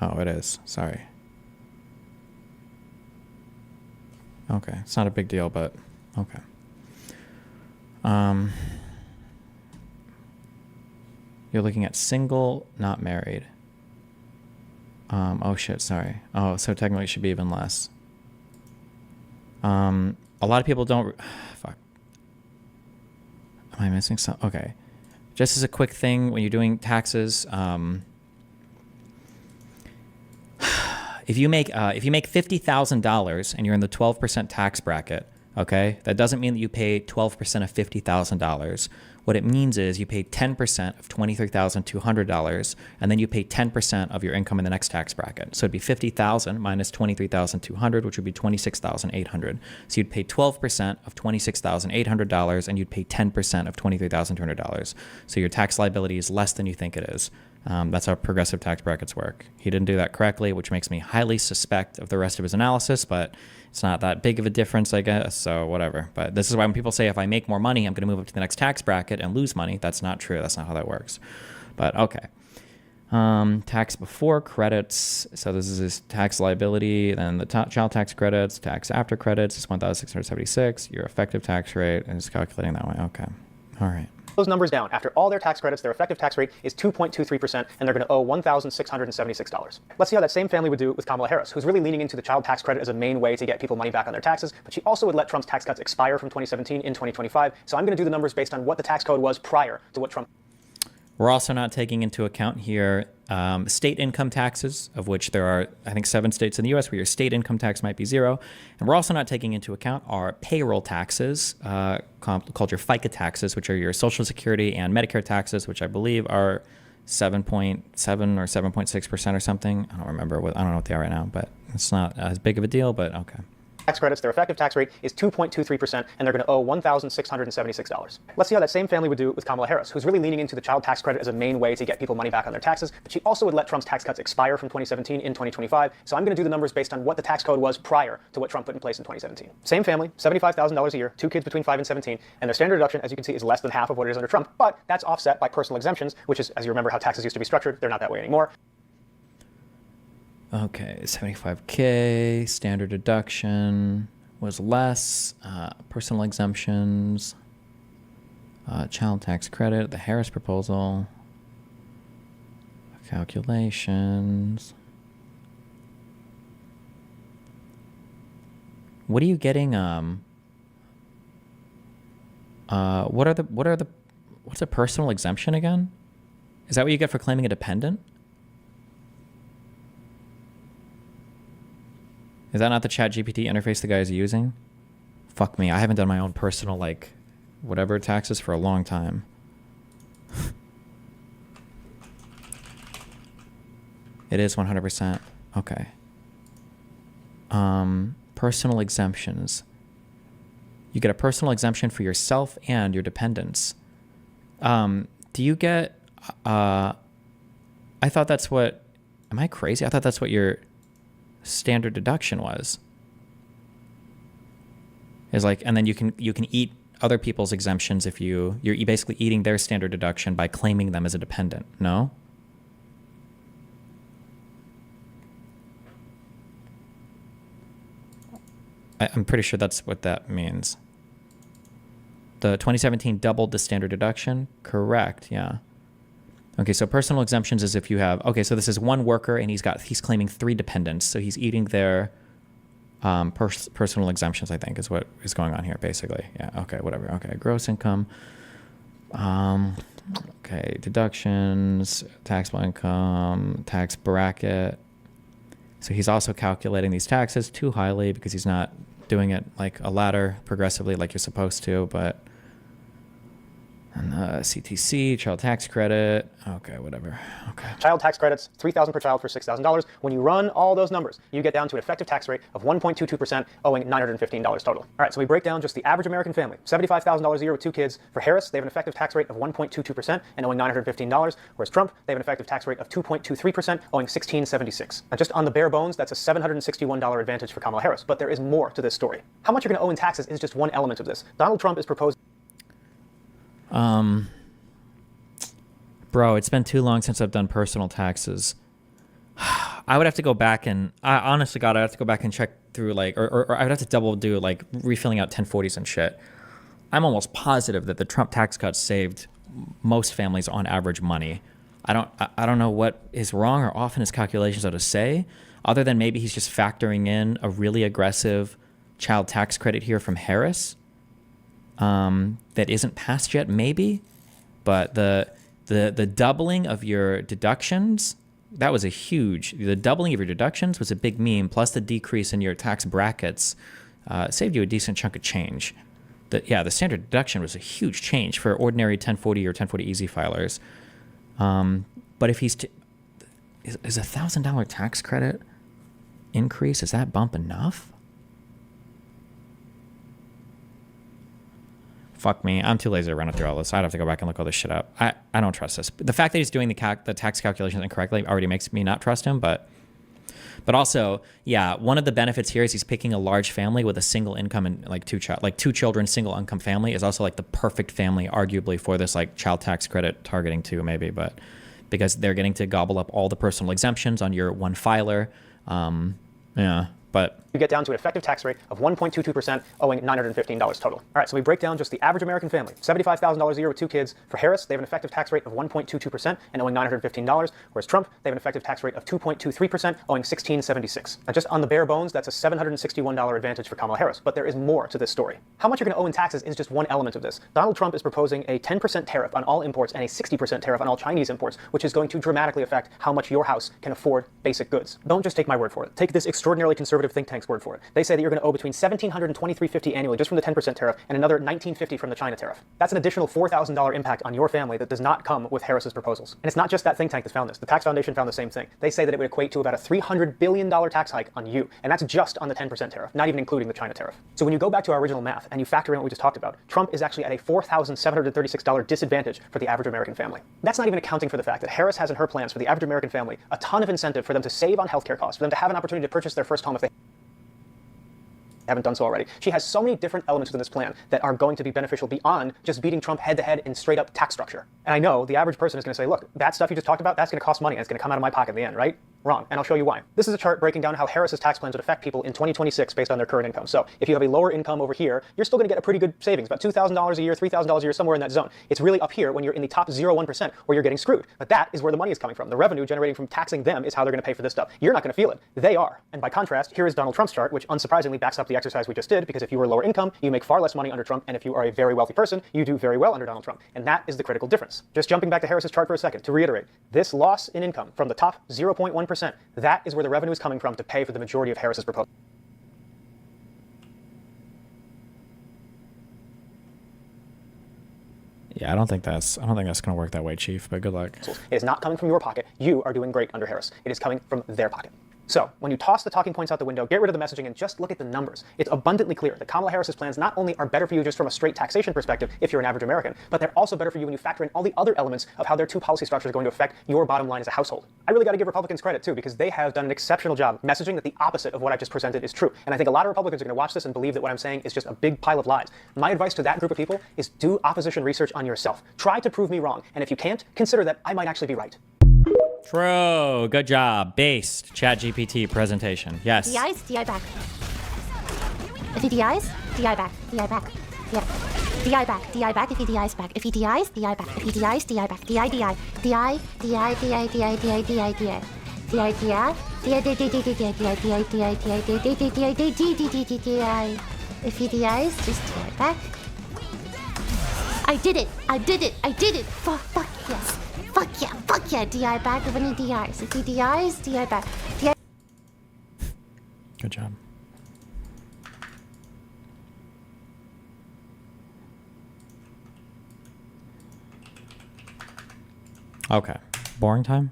Oh, it is. Sorry. Okay, it's not a big deal, but okay. You're looking at single, not married. Oh shit, sorry. Oh, so technically it should be even less. A lot of people don't. Fuck. Am I missing some? Okay. Just as a quick thing, when you're doing taxes, if you make $50,000 and you're in the 12% tax bracket, okay, that doesn't mean that you pay 12% of $50,000. What it means is you pay 10% of $23,200, and then you pay 10% of your income in the next tax bracket. So it'd be $50,000 minus $23,200, which would be $26,800. So you'd pay 12% of $26,800, and you'd pay 10% of $23,200. So your tax liability is less than you think it is. That's how progressive tax brackets work. He didn't do that correctly, which makes me highly suspect of the rest of his analysis, but it's not that big of a difference, I guess, so whatever. But this is why when people say if I make more money, I'm going to move up to the next tax bracket and lose money, that's not true. That's not how that works. But okay. Tax before credits. So this is his tax liability, then the child tax credits, tax after credits is 1,676. Your effective tax rate is calculating that way. Okay. All right. Those numbers down. After all their tax credits, their effective tax rate is 2.23%, and they're going to owe $1,676. Let's see how that same family would do with Kamala Harris, who's really leaning into the child tax credit as a main way to get people money back on their taxes, but she also would let Trump's tax cuts expire from 2017 in 2025. So I'm going to do the numbers based on what the tax code was prior to what Trump... We're also not taking into account here state income taxes, of which there are, I think, 7 states in the U.S. where your state income tax might be 0. And we're also not taking into account our payroll taxes, called your FICA taxes, which are your Social Security and Medicare taxes, which I believe are 7.7 or 7.6% or something. I don't remember. I don't know what they are right now, but it's not as big of a deal, but okay. Tax credits, their effective tax rate is 2.23%, and they're going to owe $1,676. Let's see how that same family would do with Kamala Harris, who's really leaning into the child tax credit as a main way to get people money back on their taxes, but she also would let Trump's tax cuts expire from 2017 in 2025. So I'm going to do the numbers based on what the tax code was prior to what Trump put in place in 2017. Same family, $75,000 a year, 2 kids between 5 and 17, and their standard deduction, as you can see, is less than half of what it is under Trump, but that's offset by personal exemptions, which is, as you remember how taxes used to be structured, they're not that way anymore. Okay, 75K, standard deduction was less, personal exemptions, child tax credit, the Harris proposal, calculations. What are you getting? What's a personal exemption again? Is that what you get for claiming a dependent? Is that not the ChatGPT interface the guy is using? Fuck me, I haven't done my own personal, whatever taxes for a long time. It is 100%. Okay. Personal exemptions. You get a personal exemption for yourself and your dependents. Do you get... I thought that's what... Am I crazy? I thought that's what your... standard deduction was. Is and then you can eat other people's exemptions if you're basically eating their standard deduction by claiming them as a dependent. No? I'm pretty sure that's what that means. The 2017 doubled the standard deduction? Correct, yeah. Okay, so personal exemptions is if you have, okay, so this is one worker and he's claiming 3 dependents. So he's eating their personal exemptions, I think, is what is going on here, basically. Yeah, okay, whatever. Okay, gross income. Okay, deductions, taxable income, tax bracket. So he's also calculating these taxes too highly because he's not doing it like a ladder progressively like you're supposed to. But and CTC, child tax credit. Okay, whatever. Okay. Child tax credits, $3,000 per child for $6,000. When you run all those numbers, you get down to an effective tax rate of 1.22%, owing $915 total. All right, so we break down just the average American family, $75,000 a year with 2 kids. For Harris, they have an effective tax rate of 1.22% and owing $915, whereas Trump, they have an effective tax rate of 2.23%, owing $1,676. Now, just on the bare bones, that's a $761 advantage for Kamala Harris. But there is more to this story. How much you're going to owe in taxes is just one element of this. Donald Trump is proposing. Bro, it's been too long since I've done personal taxes. I would have to go back and, honestly, God, I'd have to go back and check through, like, or I would have to double do, like, refilling out 1040s and shit. I'm almost positive that the Trump tax cuts saved most families on average money. I don't know what is wrong or off in his calculations how to say, other than maybe he's just factoring in a really aggressive child tax credit here from Harris that isn't passed yet, maybe. But the doubling of your deductions, that was the doubling of your deductions was a big meme, plus the decrease in your tax brackets saved you a decent chunk of change. The standard deduction was a huge change for ordinary 1040 or 1040 easy filers. But if he's is $1,000 tax credit increase, is that bump enough? Fuck me. I'm too lazy to run it through all this. I'd have to go back and look all this shit up. I don't trust this. The fact that he's doing the tax calculations incorrectly already makes me not trust him. But also, yeah, one of the benefits here is he's picking a large family with a single income and like two children, single income family is also like the perfect family, arguably, for this like child tax credit targeting too, maybe. But because they're getting to gobble up all the personal exemptions on your one filer. Yeah, but you get down to an effective tax rate of 1.22%, owing $915 total. All right, so we break down just the average American family, $75,000 a year with 2 kids. For Harris, they have an effective tax rate of 1.22% and owing $915, whereas Trump, they have an effective tax rate of 2.23%, owing $1,676. Now, just on the bare bones, that's a $761 advantage for Kamala Harris. But there is more to this story. How much you're going to owe in taxes is just one element of this. Donald Trump is proposing a 10% tariff on all imports and a 60% tariff on all Chinese imports, which is going to dramatically affect how much your house can afford basic goods. Don't just take my word for it. Take this extraordinarily conservative think tank's word for it. They say that you're going to owe between $1,700 and $2,350 annually just from the 10% tariff and another $1,950 from the China tariff. That's an additional $4,000 impact on your family that does not come with Harris's proposals. And it's not just that think tank that found this. The Tax Foundation found the same thing. They say that it would equate to about a $300 billion tax hike on you. And that's just on the 10% tariff, not even including the China tariff. So when you go back to our original math and you factor in what we just talked about, Trump is actually at a $4,736 disadvantage for the average American family. That's not even accounting for the fact that Harris has in her plans for the average American family a ton of incentive for them to save on healthcare costs, for them to have an opportunity to purchase their first home if they haven't done so already. She has so many different elements within this plan that are going to be beneficial beyond just beating Trump head-to-head in straight-up tax structure. And I know the average person is going to say, look, that stuff you just talked about, that's going to cost money, and it's going to come out of my pocket in the end, right? Wrong, and I'll show you why. This is a chart breaking down how Harris's tax plans would affect people in 2026 based on their current income. So if you have a lower income over here, you're still going to get a pretty good savings, about $2,000 a year, $3,000 a year, somewhere in that zone. It's really up here when you're in the top 0.1% where you're getting screwed. But that is where the money is coming from. The revenue generating from taxing them is how they're going to pay for this stuff. You're not going to feel it. They are. And by contrast, here is Donald Trump's chart, which unsurprisingly backs up the exercise we just did, because if you were lower income, you make far less money under Trump, and if you are a very wealthy person, you do very well under Donald Trump. And that is the critical difference. Just jumping back to Harris's chart for a second, to reiterate, this loss in income from the top 0.1%, that is where the revenue is coming from to pay for the majority of Harris's proposal. Yeah, I don't think that's going to work that way, Chief, but good luck. It is not coming from your pocket. You are doing great under Harris. It is coming from their pocket. So when you toss the talking points out the window, get rid of the messaging, and just look at the numbers, it's abundantly clear that Kamala Harris's plans not only are better for you just from a straight taxation perspective if you're an average American, but they're also better for you when you factor in all the other elements of how their two policy structures are going to affect your bottom line as a household. I really got to give Republicans credit too, because they have done an exceptional job messaging that the opposite of what I just presented is true. And I think a lot of Republicans are going to watch this and believe that what I'm saying is just a big pile of lies. My advice to that group of people is do opposition research on yourself. Try to prove me wrong. And if you can't, consider that I might actually be right. True. Good job. Based ChatGPT presentation. Yes. DIs, DI back. If he DIs, DI back. DI back. Yeah. DI back. DI back if he DIs back. If he DIs, DI back. If he DIs, DI back. DI, DI. DI, DI, DI, DI, DI, DI, DI. DI, DI. DI. If he DIs, just DI back. I did it. I did it. I did it. Fuck yes. Fuck yeah, DI back when he DIs. If he DIs, DI back. DI. Good job. Okay. Boring time?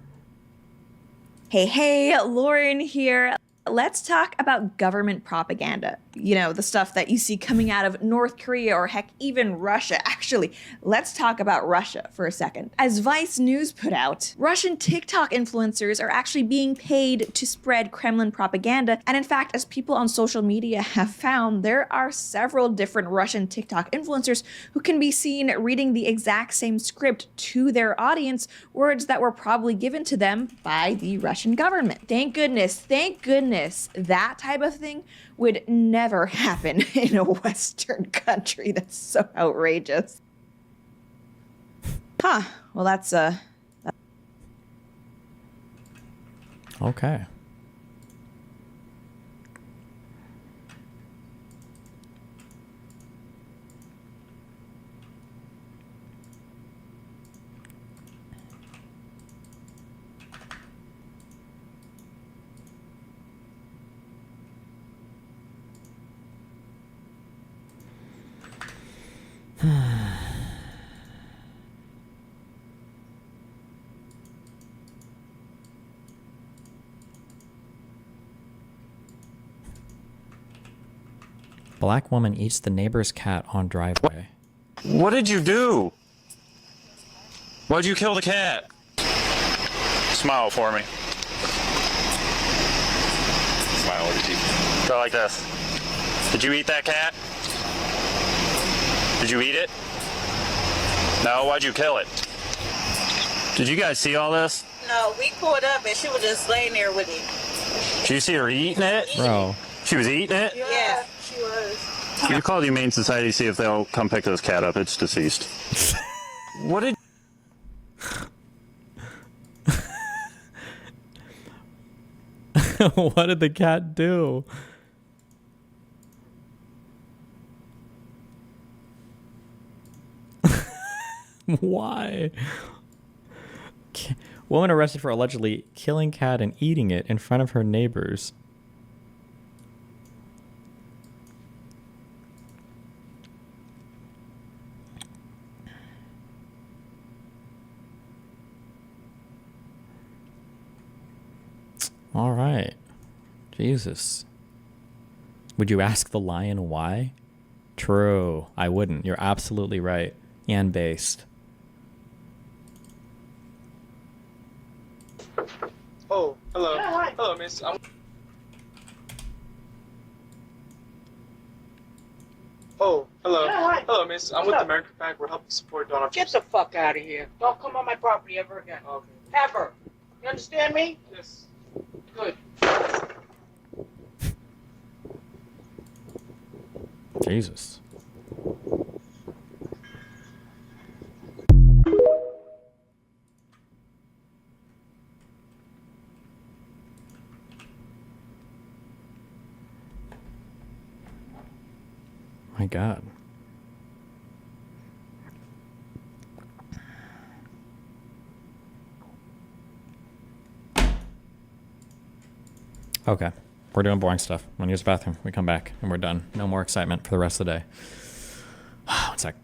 Hey, Lauren here. Let's talk about government propaganda. You know, the stuff that you see coming out of North Korea or heck, even Russia. Actually, let's talk about Russia for a second. As Vice News put out, Russian TikTok influencers are actually being paid to spread Kremlin propaganda. And in fact, as people on social media have found, there are several different Russian TikTok influencers who can be seen reading the exact same script to their audience, words that were probably given to them by the Russian government. Thank goodness that type of thing would never happen in a Western country. That's so outrageous. Huh. Well, that's Okay. Black woman eats the neighbor's cat on driveway. What did you do? Why'd you kill the cat? Smile for me. Smile with your teeth. Go like this. Did you eat that cat? Did you eat it? No, why'd you kill it? Did you guys see all this? No, we pulled up and she was just laying there with it. Did you see her eating it? Bro. She was eating it? Yeah, she was. You call the Humane Society, see if they'll come pick this cat up. It's deceased. What did... What did the cat do? Why? Woman arrested for allegedly killing cat and eating it in front of her neighbors. All right. Jesus. Would you ask the lion why? True. I wouldn't. You're absolutely right. And based. Oh, hello. Hello, miss. Oh, hello. Hello, miss. I'm with the American Pack. We're helping support Donald. Get the fuck out of here. Don't come on my property ever again. Okay. Ever. You understand me? Yes. Good. Jesus. My God. Okay. We're doing boring stuff. I'm gonna use the bathroom. We come back and we're done. No more excitement for the rest of the day. 1 sec.